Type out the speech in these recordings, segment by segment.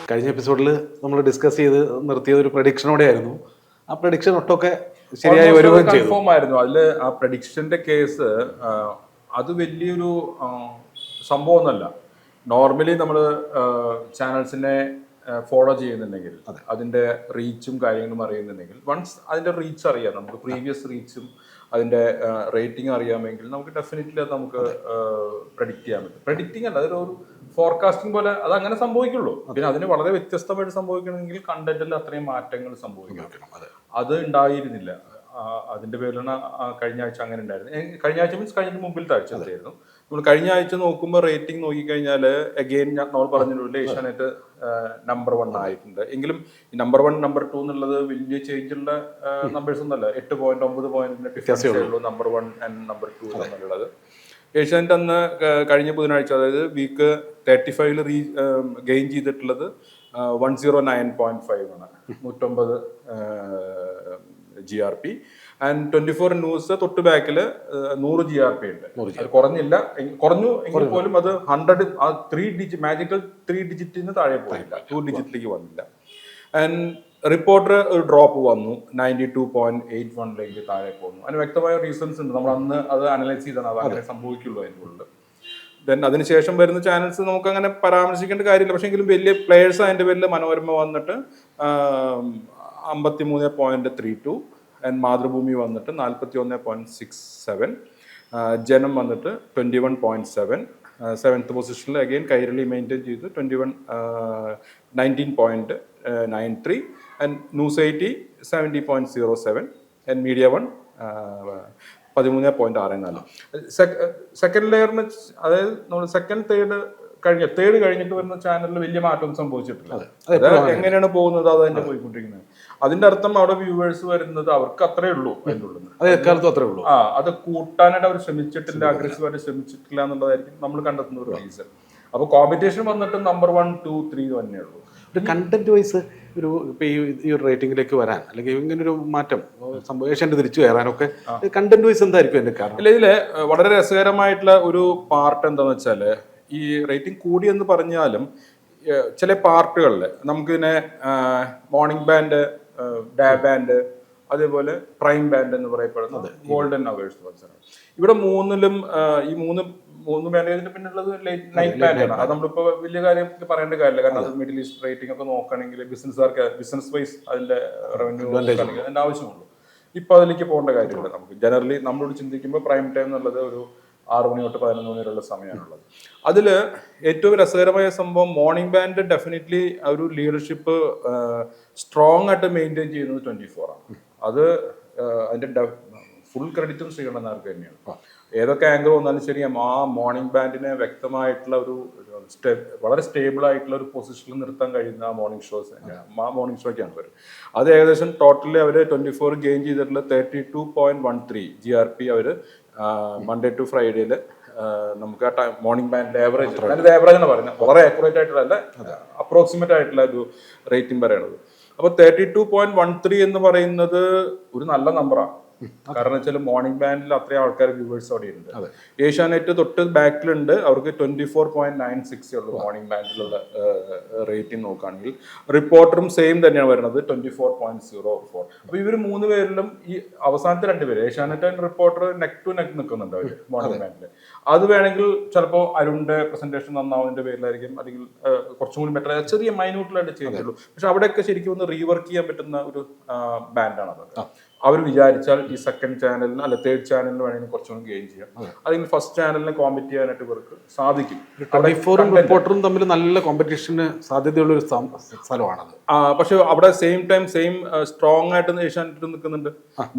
കഴിഞ്ഞ എപ്പിസോഡിൽ നമ്മൾ ഡിസ്കസ് ചെയ്ത് നിർത്തിയത് ഒരു പ്രഡിക്ഷനോടെ ആയിരുന്നു. ആ പ്രഡിക്ഷൻ ഒട്ടൊക്കെ ശരിയായി വരികയും ചെയ്തു. കൺഫേം ആയിരുന്നു. അതിൽ ആ പ്രഡിക്ഷന്റെ കേസ് അത് വലിയൊരു സംഭവമൊന്നുമല്ല. നോർമലി നമ്മൾ ചാനൽസിനെ ഫോളോ ചെയ്യുന്നുണ്ടെങ്കിൽ അതിന്റെ റീച്ചും കാര്യങ്ങളും അറിയുന്നുണ്ടെങ്കിൽ വൺസ് അതിന്റെ റീച്ച് അറിയാം, നമുക്ക് പ്രീവിയസ് റീച്ചും അതിന്റെ റേറ്റിംഗ് അറിയാമെങ്കിൽ നമുക്ക് ഡെഫിനറ്റ്ലി അത് നമുക്ക് പ്രഡിക്റ്റ് ചെയ്യാൻ പറ്റും. പ്രഡിക്റ്റിംഗ് അല്ല, അതൊരു ഫോർകാസ്റ്റിംഗ് പോലെ അത് അങ്ങനെ സംഭവിക്കുള്ളൂ. പിന്നെ അതിന് വളരെ വ്യത്യസ്തമായിട്ട് സംഭവിക്കണമെങ്കിൽ കണ്ടന്റിൽ അത്രയും മാറ്റങ്ങൾ സംഭവിക്കണം. അത് ഉണ്ടായിരുന്നില്ല. അതിന്റെ പേരിലാണ് കഴിഞ്ഞ ആഴ്ച അങ്ങനെ ഉണ്ടായിരുന്നു. കഴിഞ്ഞ ആഴ്ച മീൻസ് കഴിഞ്ഞ മുമ്പിലത്തെ ആഴ്ച എന്തായിരുന്നു. നമ്മൾ കഴിഞ്ഞ ആഴ്ച നോക്കുമ്പോൾ റേറ്റിംഗ് നോക്കിക്കഴിഞ്ഞാൽ അഗെയിൻ നമ്മൾ പറഞ്ഞിട്ടുള്ള ഏഷ്യാനെറ്റ് നമ്പർ 1 ആയിട്ടുണ്ട്. എങ്കിലും ഈ നമ്പർ 1 നമ്പർ 2 എന്നുള്ളത് വലിയ ചേഞ്ചുള്ള നമ്പേഴ്സ് ഒന്നല്ല. 8.9 പോയിന്റിന്റെ ഡിഫറൻസേ ഉള്ളൂ നമ്പർ 1 ആൻഡ് നമ്പർ 2 തമ്മിലുള്ളത്. ഏഷ്യാനെറ്റ് അന്ന് കഴിഞ്ഞ ബുധനാഴ്ച, അതായത് വീക്ക് 35 ഗെയിൻ ചെയ്തിട്ടുള്ളത് 109.5 ആണ്, 109 GRP. ആൻഡ് 24 ന്യൂസ് തൊട്ട് ബാക്കിൽ 100 GRP ഉണ്ട്. അത് കുറഞ്ഞു എങ്കിൽ പോലും അത് 100 മാജിക്കൽ 3 ഡിജിറ്റിന് താഴെ പോയില്ല, 2 ഡിജിറ്റിലേക്ക് വന്നില്ല. ആൻഡ് റിപ്പോർട്ടർ ഒരു ഡ്രോപ്പ് വന്നു, 92.81 താഴെ പോകുന്നു. അതിന് വ്യക്തമായ റീസൺസ് ഉണ്ട്. നമ്മൾ അന്ന് അത് അനലൈസ് ചെയ്താണ്, അത് അങ്ങനെ സംഭവിക്കുള്ളൂ അതിനുള്ളിൽ. ദെൻ അതിനുശേഷം വരുന്ന ചാനൽസ് നമുക്ക് അങ്ങനെ പരാമർശിക്കേണ്ട കാര്യമില്ല. പക്ഷേ എങ്കിലും വലിയ പ്ലേയേഴ്സ് അതിൻ്റെ പേരിൽ മനോരമ വന്നിട്ട് 53.32 ആൻഡ് മാതൃഭൂമി വന്നിട്ട് 41.67, ജനം വന്നിട്ട് 21.7, 7th പൊസിഷനിൽ അഗെയിൻ കൈരളി മെയിൻറ്റെയിൻ ചെയ്ത് 19.93 and news 80 70.07 and media 1 13.64. Second ലെയറിന്, അതായത് നമ്മൾ സെക്കൻഡ് തേർഡ് കഴിഞ്ഞിട്ട് വരുന്ന ചാനലിൽ വലിയ മാറ്റം സംഭവിച്ചിട്ടില്ല. അത് എങ്ങനെയാണ് പോകുന്നത് അത് തന്നെ പോയിക്കൊണ്ടിരിക്കുന്നത്. അതിന്റെ അർത്ഥം അവിടെ വ്യൂവേഴ്സ് വരുന്നത് അവർക്ക് അത്രേ ഉള്ളൂ അതിൻ്റെ ഉള്ളിൽ. അത് കൂട്ടാനായിട്ട് അവർ ശ്രമിച്ചിട്ടില്ല, അഗ്രസീവായിട്ട് ശ്രമിച്ചിട്ടില്ല എന്നുള്ളതായിരിക്കും നമ്മൾ കണ്ടെത്തുന്ന ഒരു റീസൺ. അപ്പൊ കോമ്പറ്റീഷൻ വന്നിട്ട് നമ്പർ 1, 2, 3 തന്നെ ഉള്ളൂ. ഒരു കണ്ടന്റ് വൈസ് ഒരു ഇപ്പൊ ഈ ഒരു റേറ്റിംഗിലേക്ക് വരാൻ അല്ലെങ്കിൽ ഇങ്ങനൊരു മാറ്റം ഏഷ്യാനെറ്റ് തിരിച്ചു കയറാനൊക്കെ കണ്ടന്റ് വൈസ് എന്തായിരിക്കും എന്റെ കാരണം? അല്ല, ഇതില് വളരെ രസകരമായിട്ടുള്ള ഒരു പാർട്ട് എന്താന്ന് വെച്ചാല്, ഈ റേറ്റിംഗ് കൂടി എന്ന് പറഞ്ഞാലും ചില പാർട്ടുകളിൽ നമുക്കിതിനെ മോർണിംഗ് ബാൻഡ്, ഡേ ബാൻഡ്, അതേപോലെ പ്രൈം ബാൻഡ് എന്ന് പറയപ്പെടുന്നത് ഗോൾഡൻ അവേഴ്സ് മത്സരം. ഇവിടെ മൂന്നിലും ഈ മൂന്ന് ബാൻഡേജിന്റെ പിന്നുള്ളത് നൈറ്റ് ബാൻഡാണ്. അത് നമ്മളിപ്പോ വലിയ കാര്യം പറയേണ്ട കാര്യമില്ല, കാരണം അത് മിഡിൽ ഈസ്റ്റ് റേറ്റിംഗ് ഒക്കെ നോക്കുകയാണെങ്കിൽ ബിസിനസ് വൈസ് അതിന്റെ റവന്യൂ അതിന്റെ ആവശ്യമുള്ളൂ. ഇപ്പൊ അതിലേക്ക് പോകേണ്ട കാര്യമില്ല. നമുക്ക് ജനറലി നമ്മളോട് ചിന്തിക്കുമ്പോൾ പ്രൈം ടൈം എന്നുള്ളത് ഒരു 6 മണി തൊട്ട് 11 മണി വരെയുള്ള സമയമാണുള്ളത്. അതിൽ ഏറ്റവും രസകരമായ സംഭവം മോർണിംഗ് ബാൻഡ് ഡെഫിനറ്റ്ലി ഒരു ലീഡർഷിപ്പ് സ്ട്രോങ് ആയിട്ട് മെയിൻറ്റെയിൻ ചെയ്യുന്നത് 24 ആണ്. അത് അതിന്റെ ഫുൾ ക്രെഡിറ്റും ശ്രീകണ്ഠൻ നായർക്ക് തന്നെയാണ്. ഏതൊക്കെ ആംഗിൾ വന്നാലും ശരി, ആ മോർണിംഗ് ബാൻഡിനെ വ്യക്തമായിട്ടുള്ള ഒരു വളരെ സ്റ്റേബിൾ ആയിട്ടുള്ള ഒരു പൊസിഷനിൽ നിർത്താൻ കഴിയുന്ന ആ മോർണിംഗ് ഷോയ്ക്കാണ് അവർ. അത് ഏകദേശം ടോട്ടലി അവർ 24 ഗെയിൻ ചെയ്തിട്ടുള്ള 32.13 GRP അവർ മൺഡേ ടു ഫ്രൈഡേയിൽ നമുക്ക് ആ മോർണിംഗ് ബാൻഡിന്റെ ആവറേജ് ആണ് പറയുന്നത്. വളരെ ആക്യുറേറ്റ് ആയിട്ടുള്ള അപ്രോക്സിമേറ്റ് ആയിട്ടുള്ള ഒരു റേറ്റിംഗ് പറയണത്. അപ്പൊ 32.13 എന്ന് പറയുന്നത് ഒരു നല്ല നമ്പറാണ്. കാരണം വെച്ചാൽ മോർണിംഗ് ബാൻഡിൽ അത്രയും ആൾക്കാർ വ്യൂവേഴ്സ് അവിടെ ഉണ്ട്. ഏഷ്യാനെറ്റ് തൊട്ട് ബാക്കിലുണ്ട്, അവർക്ക് 24.96 ഉള്ളൂ മോർണിംഗ് ബാൻഡിലുള്ള റേറ്റിംഗ് നോക്കുകയാണെങ്കിൽ. റിപ്പോർട്ടറും സെയിം തന്നെയാണ് വരുന്നത്, 24.04. അപ്പൊ ഇവർ 3 പേരിലും ഈ അവസാനത്തെ 2 പേര് Asianet and reporter neck to neck നിൽക്കുന്നുണ്ട് അവർ മോർണിംഗ് ബാൻഡിൽ. അത് വേണമെങ്കിൽ ചിലപ്പോൾ അരുണിന്റെ പ്രസന്റേഷൻ നന്നാവുന്നതിന്റെ പേരിലായിരിക്കും, അല്ലെങ്കിൽ കുറച്ചും കൂടി ബെറ്റർ ചെറിയ മൈന്യൂട്ടിലായിട്ട് ചേഞ്ച് ഉള്ളൂ. പക്ഷെ അവിടെയൊക്കെ ശരിക്കും ഒന്ന് റീവർക്ക് ചെയ്യാൻ പറ്റുന്ന ഒരു ബാൻഡാണ് അതൊക്കെ. അവർ വിചാരിച്ചാൽ ഈ സെക്കൻഡ് ചാനലിന് അല്ലെ തേർഡ് ചാനലിന് വേണമെങ്കിൽ കുറച്ചുകൂടി ഗെയിൻ ചെയ്യാം, അല്ലെങ്കിൽ ഫസ്റ്റ് ചാനലിനെ കോമ്പറ്റ് ചെയ്യാനായിട്ട് ഇവർക്ക് സാധിക്കും. 24 റിപ്പോർട്ടറും തമ്മിൽ നല്ല കോമ്പറ്റീഷന് സാധ്യതയുള്ള ഒരു സ്ഥലമാണത്. പക്ഷെ അവിടെ സെയിം സ്ട്രോങ് ആയിട്ട് ഏഷ്യാനെറ്റ് നിൽക്കുന്നുണ്ട്.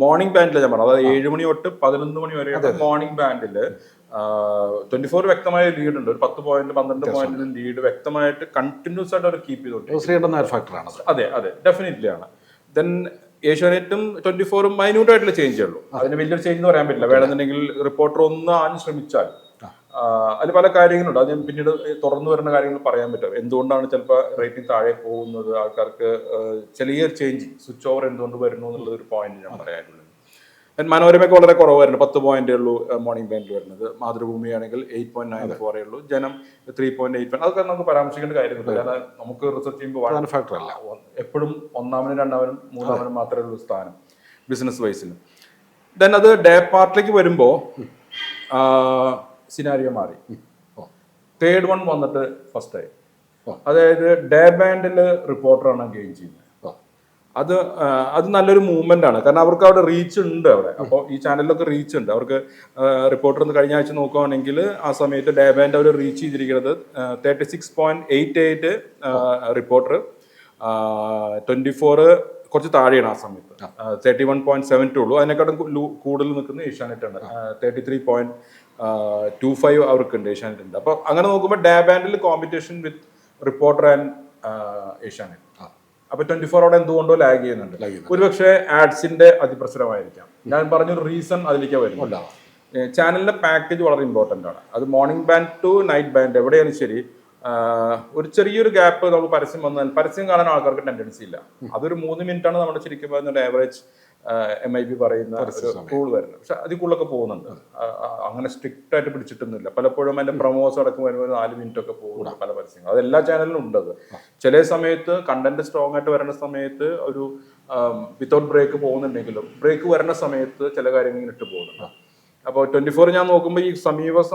മോർണിംഗ് ബാൻഡിൽ ഞാൻ പറഞ്ഞു, അതായത് 7 മണി തൊട്ട് 11 മണി വരെ മോർണിംഗ് ബാൻഡിൽ 24 വ്യക്തമായ ലീഡ് ഉണ്ട്. ഒരു 10 പോയിന്റ് 12 പോയിന്റിന് ലീഡ് വ്യക്തമായിട്ട് കണ്ടിന്യൂസ് ആയിട്ട് അവർ കീപ്പ് ചെയ്തോണ്ട്. അതെ, ഡെഫിനറ്റ്ലി ആണ്. ദെൻ ഏഷ്യാനെറ്റും 24 മൈന്യൂട്ട് ആയിട്ടുള്ള ചേഞ്ച് ഉള്ളൂ. അതിന് വലിയൊരു ചേഞ്ച് എന്ന് പറയാൻ പറ്റില്ല. വേണമെന്നുണ്ടെങ്കിൽ റിപ്പോർട്ടർ ഒന്ന് ആഞ്ഞ് ശ്രമിച്ചാൽ അതിൽ പല കാര്യങ്ങളുണ്ട്. അത് ഞാൻ പിന്നീട് തുറന്നു വരുന്ന കാര്യങ്ങൾ പറയാൻ പറ്റും. എന്തുകൊണ്ടാണ് ചിലപ്പോൾ റേറ്റിംഗ് താഴെ പോകുന്നത്, ആൾക്കാർക്ക് ചെറിയ ചേഞ്ച് സ്വിച്ച് ഓവർ എന്തുകൊണ്ട് വരുന്നു എന്നുള്ളത് ഒരു പോയിന്റ് ഞാൻ പറയാനുള്ളത്. മനോരമയൊക്കെ വളരെ കുറവായിരുന്നു, 10 പോയിന്റേ ഉള്ളൂ മോർണിംഗ് ബാൻഡിൽ വരുന്നത്. മാതൃഭൂമി ആണെങ്കിൽ 8.94 ഉള്ളൂ, ജനം 3.8. അതൊക്കെ നമുക്ക് പരാമർശിക്കേണ്ട കാര്യമില്ല. കാരണം നമുക്ക് റിസർച്ച് ചെയ്യുമ്പോൾ ഫാക്ടർ അല്ല, എപ്പോഴും ഒന്നാമനും രണ്ടാമനും മൂന്നാമനും മാത്രമേ ഉള്ളൂ സ്ഥാനം ബിസിനസ് വൈസിൽ. ദെൻ അത് ഡേ പാർട്ടിലേക്ക് വരുമ്പോൾ സിനാരിയോ മാറി. തേർഡ് വൺ വന്നിട്ട് ഫസ്റ്റ് ആയി. അതായത് ഡേ ബാൻഡിൽ റിപ്പോർട്ടറാണ് ഗെയിൻ ചെയ്യുന്നത്. അത് നല്ലൊരു മൂവ്മെന്റ് ആണ്, കാരണം അവർക്ക് അവിടെ റീച്ച് ഉണ്ട് അവിടെ. അപ്പോൾ ഈ ചാനലിലൊക്കെ റീച്ച് ഉണ്ട് അവർക്ക്. റിപ്പോർട്ടർ എന്ന് കഴിഞ്ഞ ആഴ്ച നോക്കുകയാണെങ്കിൽ ആ സമയത്ത് ഡേ ബാൻഡ് അവർ റീച്ച് ചെയ്തിരിക്കുന്നത് 36.88 റിപ്പോർട്ടർ, 24 കുറച്ച് താഴെയാണ് ആ സമയത്ത്, 31.72 ഉള്ളൂ. അതിനെക്കാട്ടും കൂടുതൽ നിൽക്കുന്ന ഏഷ്യാനെറ്റ് ഉണ്ട്, 33.25 അവർക്കുണ്ട്, ഏഷ്യാനെറ്റ് ഉണ്ട്. അപ്പോൾ അങ്ങനെ നോക്കുമ്പോൾ ഡേ ബാൻഡിൽ competition with reporter and Asianet. അപ്പൊ 24 അവിടെ എന്തുകൊണ്ടോ ലാഗ് ചെയ്യുന്നുണ്ട്. ഒരുപക്ഷെ ആഡ്സിന്റെ അതിപ്രസരമായിരിക്കാം. ഞാൻ പറഞ്ഞൊരു റീസൺ അതിലേക്ക് വരുന്നില്ല. ചാനലിന്റെ പാക്കേജ് വളരെ ഇമ്പോർട്ടന്റ് ആണ്. അത് morning band to night band എവിടെയാണ് ശരി, ഒരു ചെറിയൊരു ഗ്യാപ്പ് നമുക്ക് പരസ്യം വന്നാൽ പരസ്യം കാണാൻ ആൾക്കാർക്ക് ടെൻഡൻസി ഇല്ല. അതൊരു 3 മിനിറ്റ് ആണ് നമ്മുടെ ശരിക്കും പറയുന്ന ആവറേജ് MIB പറയുന്ന റൂൾ വരുന്നത്. പക്ഷെ അതിൽ കൂടുതലൊക്കെ പോകുന്നുണ്ട്. അങ്ങനെ സ്ട്രിക്റ്റ് ആയിട്ട് പിടിച്ചിട്ടൊന്നുമില്ല. പലപ്പോഴും അതിന്റെ പ്രൊമോസ് അടക്കം വരുമ്പോൾ 4 മിനിറ്റ് ഒക്കെ പോകുന്നു പല പരസ്യങ്ങൾ. അത് എല്ലാ ചാനലിലും ഉണ്ട്. അത് ചില സമയത്ത് കണ്ടന്റ് സ്ട്രോങ് ആയിട്ട് വരുന്ന സമയത്ത് ഒരു വിത്തൗട്ട് ബ്രേക്ക് പോകുന്നുണ്ടെങ്കിലും ബ്രേക്ക് വരുന്ന സമയത്ത് ചില കാര്യങ്ങൾ ഇങ്ങനെ ഇട്ട് പോകുന്നുണ്ട്. അപ്പോൾ 24 ഞാൻ നോക്കുമ്പോൾ ഈ സമീപ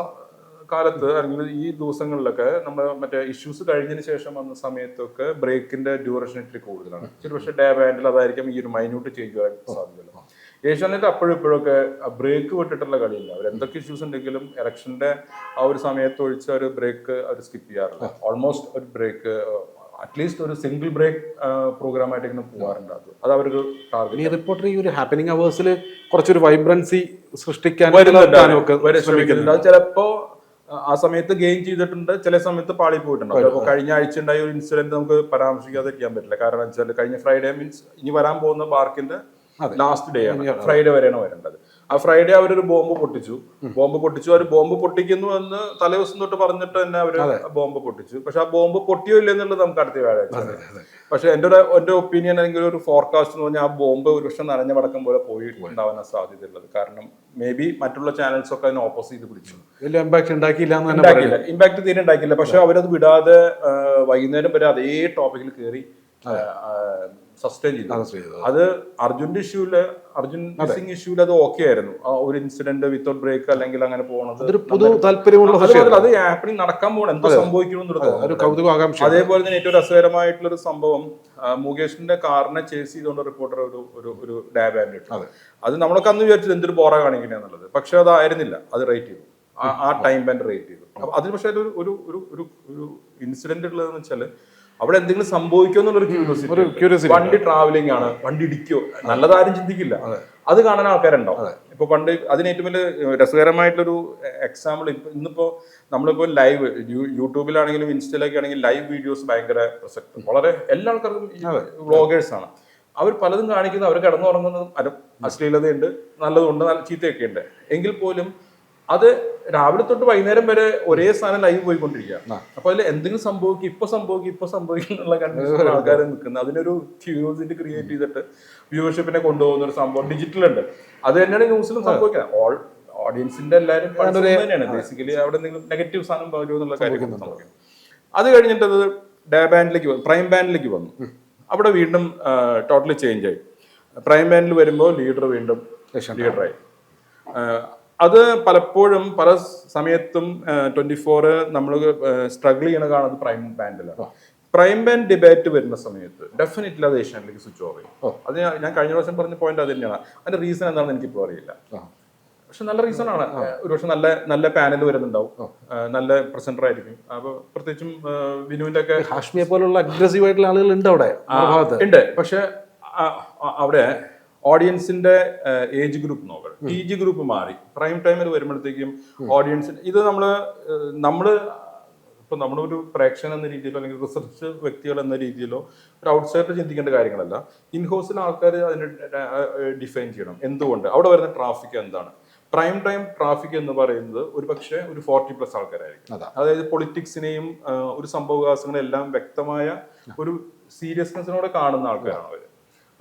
കാലത്ത് അല്ലെങ്കിൽ ഈ ദിവസങ്ങളിലൊക്കെ നമ്മൾ മറ്റേ ഇഷ്യൂസ് കഴിഞ്ഞതിന് ശേഷം വന്ന സമയത്തൊക്കെ ബ്രേക്കിന്റെ ഡ്യൂറേഷൻ ഇത്തിരി കൂടുതലാണ്. പക്ഷേ ഡേ ബാൻഡിൽ അതായിരിക്കും ഈ ഒരു മൈന്യൂട്ട് ചേഞ്ച് വരാൻ സാധ്യതയില്ല. ഏഷ്യാനെറ്റ് അപ്പോഴും ഇപ്പോഴൊക്കെ ബ്രേക്ക് വിട്ടിട്ടുള്ള കളിയില്ല. അവർ എന്തൊക്കെ ഇഷ്യൂസ് ഉണ്ടെങ്കിലും ഇലക്ഷന്റെ ആ ഒരു സമയത്ത് ഒഴിച്ച് ഒരു ബ്രേക്ക് അവർ സ്കിപ്പ് ചെയ്യാറില്ല. ഓൾമോസ്റ്റ് ഒരു ബ്രേക്ക് അറ്റ്ലീസ്റ്റ് ഒരു സിംഗിൾ ബ്രേക്ക് പ്രോഗ്രാം ആയിട്ട് ഇങ്ങനെ പോകാറുണ്ട്. അത് അവർക്ക് ഈ റിപ്പോർട്ടർ ഈ ഒരു ഹാപ്പനിങ് അവേഴ്സിൽ കുറച്ചൊരു വൈബ്രൻസി സൃഷ്ടിക്കാൻ ശ്രമിക്കുന്നുണ്ട്. അത് ചിലപ്പോ ആ സമയത്ത് ഗെയിൻ ചെയ്തിട്ടുണ്ട്, ചില സമയത്ത് പാളി പോയിട്ടുണ്ട്. അപ്പോൾ കഴിഞ്ഞ ആഴ്ച ഉണ്ടായ ഒരു ഇൻസിഡന്റ് നമുക്ക് പരാമർശിക്കാതിരിക്കാൻ പറ്റില്ല. കാരണം വെച്ചാൽ കഴിഞ്ഞ ഫ്രൈഡേ മീൻസ് ഇനി വരാൻ പോകുന്ന പാർക്കിന്റെ ലാസ്റ്റ് ഡേ ആണ്, ഫ്രൈഡേ വരെയാണ് വരേണ്ടത്. ആ ഫ്രൈഡേ അവരൊരു ബോംബ് പൊട്ടിച്ചു. അവർ ബോംബ് പൊട്ടിക്കുന്നു എന്ന് തലേദിവസം തൊട്ട് പറഞ്ഞിട്ട് തന്നെ അവര് ബോംബ് പൊട്ടിച്ചു. പക്ഷെ ആ ബോംബ് പൊട്ടിയോ ഇല്ലെന്നുള്ളത് നമുക്ക് അടുത്ത വ്യാഴാഴ്ച. പക്ഷെ എന്റെ ഒപ്പീനിയൻ അല്ലെങ്കിൽ ഒരു ഫോർകാസ്റ്റ് എന്ന് പറഞ്ഞാൽ ആ ബോംബ് ഒരു പക്ഷെ നനഞ്ഞ പടക്കം പോലെ പോയിട്ടുണ്ടാവാൻ സാധ്യതയുള്ളത്. കാരണം മേ ബി മറ്റുള്ള ചാനൽസ് ഒക്കെ അതിനെ ഓപ്പോസ് ചെയ്ത് പിടിച്ചു. ഇമ്പാക്ട് തീരെ ഉണ്ടാക്കിയില്ല. പക്ഷെ അവരത് വിടാതെ വൈകുന്നേരം വരെ അതേ ടോപ്പിക്കിൽ കയറി സസ്റ്റെയിൻ ചെയ്തു. അത് അർജുൻ സിംഗ് ഇഷ്യൂല് അത് ഓക്കെ ആയിരുന്നു. ആ ഒരു ഇൻസിഡന്റ് വിത്തൗട്ട് ബ്രേക്ക് അല്ലെങ്കിൽ അങ്ങനെ പോകണത് അത് ഹാപ്പനിങ് നടക്കാൻ പോകണം, എന്തോ സംഭവിക്കണമെന്നുള്ളത്. അതേപോലെ തന്നെ ഏറ്റവും രസകരമായിട്ടുള്ള ഒരു സംഭവം, മുകേഷിന്റെ കാറിനെ ചേസ് ചെയ്തുകൊണ്ട് റിപ്പോർട്ടർ ഒരു ഡേ ബാൻഡ് ഇട്ടു. അത് നമ്മളൊക്കെ അന്ന് വിചാരിച്ചത് എന്തൊരു ബോറ കാണിക്കണെന്നുള്ളത്. പക്ഷെ അതായിരുന്നില്ല, അത് റേറ്റ് ചെയ്തു, ആ ടൈം ബാൻഡ് റേറ്റ് ചെയ്തു. അപ്പൊ അതിന് പക്ഷെ ഒരു ഇൻസിഡന്റ് ഉള്ളതെന്ന് വെച്ചാൽ അവിടെ എന്തെങ്കിലും സംഭവിക്കോ എന്നുള്ളൊരു ക്യൂരിയോസിറ്റി. വണ്ടി ട്രാവലിംഗ് ആണ്, വണ്ടി ഇടിക്കോ, നല്ലതാരും ചിന്തിക്കില്ല. അത് കാണാൻ ആൾക്കാരുണ്ടാവും. ഇപ്പൊ പണ്ട് അതിന് ഏറ്റവും വലിയ രസകരമായിട്ടൊരു എക്സാമ്പിൾ, ഇന്നിപ്പോ നമ്മളിപ്പോ ലൈവ് യൂട്യൂബിലാണെങ്കിലും ഇൻസ്റ്റയിലൊക്കെ ആണെങ്കിലും ലൈവ് വീഡിയോസ് ഭയങ്കര പ്രസക്തം. വളരെ എല്ലാ ആൾക്കാർക്കും വ്ളോഗേഴ്സ് ആണ്. അവർ പലതും കാണിക്കുന്നത് അവർ കിടന്നുറങ്ങുന്നതും അശ്ലീലതയുണ്ട്, നല്ലതുണ്ട്, നല്ല ചീത്തയൊക്കെ ഉണ്ട്. എങ്കിൽ പോലും അത് രാവിലെ തൊട്ട് വൈകുന്നേരം വരെ ഒരേ സാധനം ലൈവ് പോയിക്കൊണ്ടിരിക്കുക. അപ്പൊ അതിൽ എന്തെങ്കിലും ഇപ്പൊ സംഭവിക്കും എന്നുള്ള കണ്ടീഷൻ ആൾക്കാർ നിൽക്കുന്നത്. അതിനൊരു ക്യൂരിയോസിറ്റി ക്രിയേറ്റ് ചെയ്തിട്ട് വ്യൂവർഷിപ്പിനെ കൊണ്ടുപോകുന്ന ഒരു സംഭവം ഡിജിറ്റൽ ഉണ്ട്. അത് തന്നെയാണ് ന്യൂസിലും സംഭവിക്കുന്നത്. ഓഡിയൻസിന്റെ എല്ലാവരും തന്നെയാണ് ബേസിക്കലി അവിടെ എന്തെങ്കിലും നെഗറ്റീവ് സാധനം വരുമോ എന്നുള്ള കാര്യം സംഭവിക്കും. അത് കഴിഞ്ഞിട്ട് അത് ഡേ ബാൻഡിലേക്ക് പ്രൈം ബാൻഡിലേക്ക് വന്നു. അവിടെ വീണ്ടും ടോട്ടലി ചേഞ്ച് ആയി. പ്രൈം ബാൻഡിൽ വരുമ്പോൾ ലീഡർ വീണ്ടും ലീഡറായി. അത് പലപ്പോഴും പല സമയത്തും 24 നമ്മൾ സ്ട്രഗിൾ ചെയ്യണ കാണുന്നത് പ്രൈം ബാൻഡിലാണ്. പ്രൈം ബാൻഡ് ഡിബേറ്റ് വരുന്ന സമയത്ത് ഡെഫിനറ്റ്ലി അത് ഏഷ്യാനിലേക്ക് സ്വിച്ച് ഓഫ് ചെയ്യും. അത് ഞാൻ കഴിഞ്ഞ പ്രാവശ്യം പറഞ്ഞ പോയിന്റ് അത് തന്നെയാണ്. അതിന്റെ റീസൺ എന്താണെന്ന് എനിക്കിപ്പോൾ അറിയില്ല. പക്ഷെ നല്ല റീസൺ ആണ്. ഒരുപക്ഷെ നല്ല പാനൽ വരുന്നുണ്ടാവും, നല്ല പ്രസന്റർ ആയിരിക്കും. അപ്പൊ പ്രത്യേകിച്ചും വിനുവിന്റെ ഒക്കെ ഹാഷ്മിയെ പോലുള്ള അഗ്രസീവ് ആയിട്ടുള്ള ആളുകൾ ഉണ്ട് അവിടെ ഉണ്ട്. പക്ഷെ അവിടെ ഓഡിയൻസിന്റെ ഏജ് ഗ്രൂപ്പ് നോക്കണം. PG ഗ്രൂപ്പ് മാറി. പ്രൈം ടൈമിൽ വരുമ്പോഴത്തേക്കും ഓഡിയൻസിന് ഇത് നമ്മളൊരു പ്രേക്ഷകൻ എന്ന രീതിയിലോ അല്ലെങ്കിൽ റിസർച്ച് വ്യക്തികൾ എന്ന രീതിയിലോ ഒരു ഔട്ട്സൈഡർ ചിന്തിക്കേണ്ട കാര്യങ്ങളല്ല. ഇൻഹൗസിൽ ആൾക്കാർ അതിനെ ഡിഫൈൻ ചെയ്യണം. എന്തുകൊണ്ട് അവിടെ വരുന്ന ട്രാഫിക് എന്താണ്? പ്രൈം ടൈം ട്രാഫിക് എന്ന് പറയുന്നത് ഒരു പക്ഷേ ഒരു 40+ ആൾക്കാരായിരിക്കും. അതായത് പൊളിറ്റിക്സിനെയും ഒരു സംഭവവികാസങ്ങളെല്ലാം വ്യക്തമായ ഒരു സീരിയസ്നെസ്സിനോടെ കാണുന്ന ആൾക്കാരാണ് അവർ.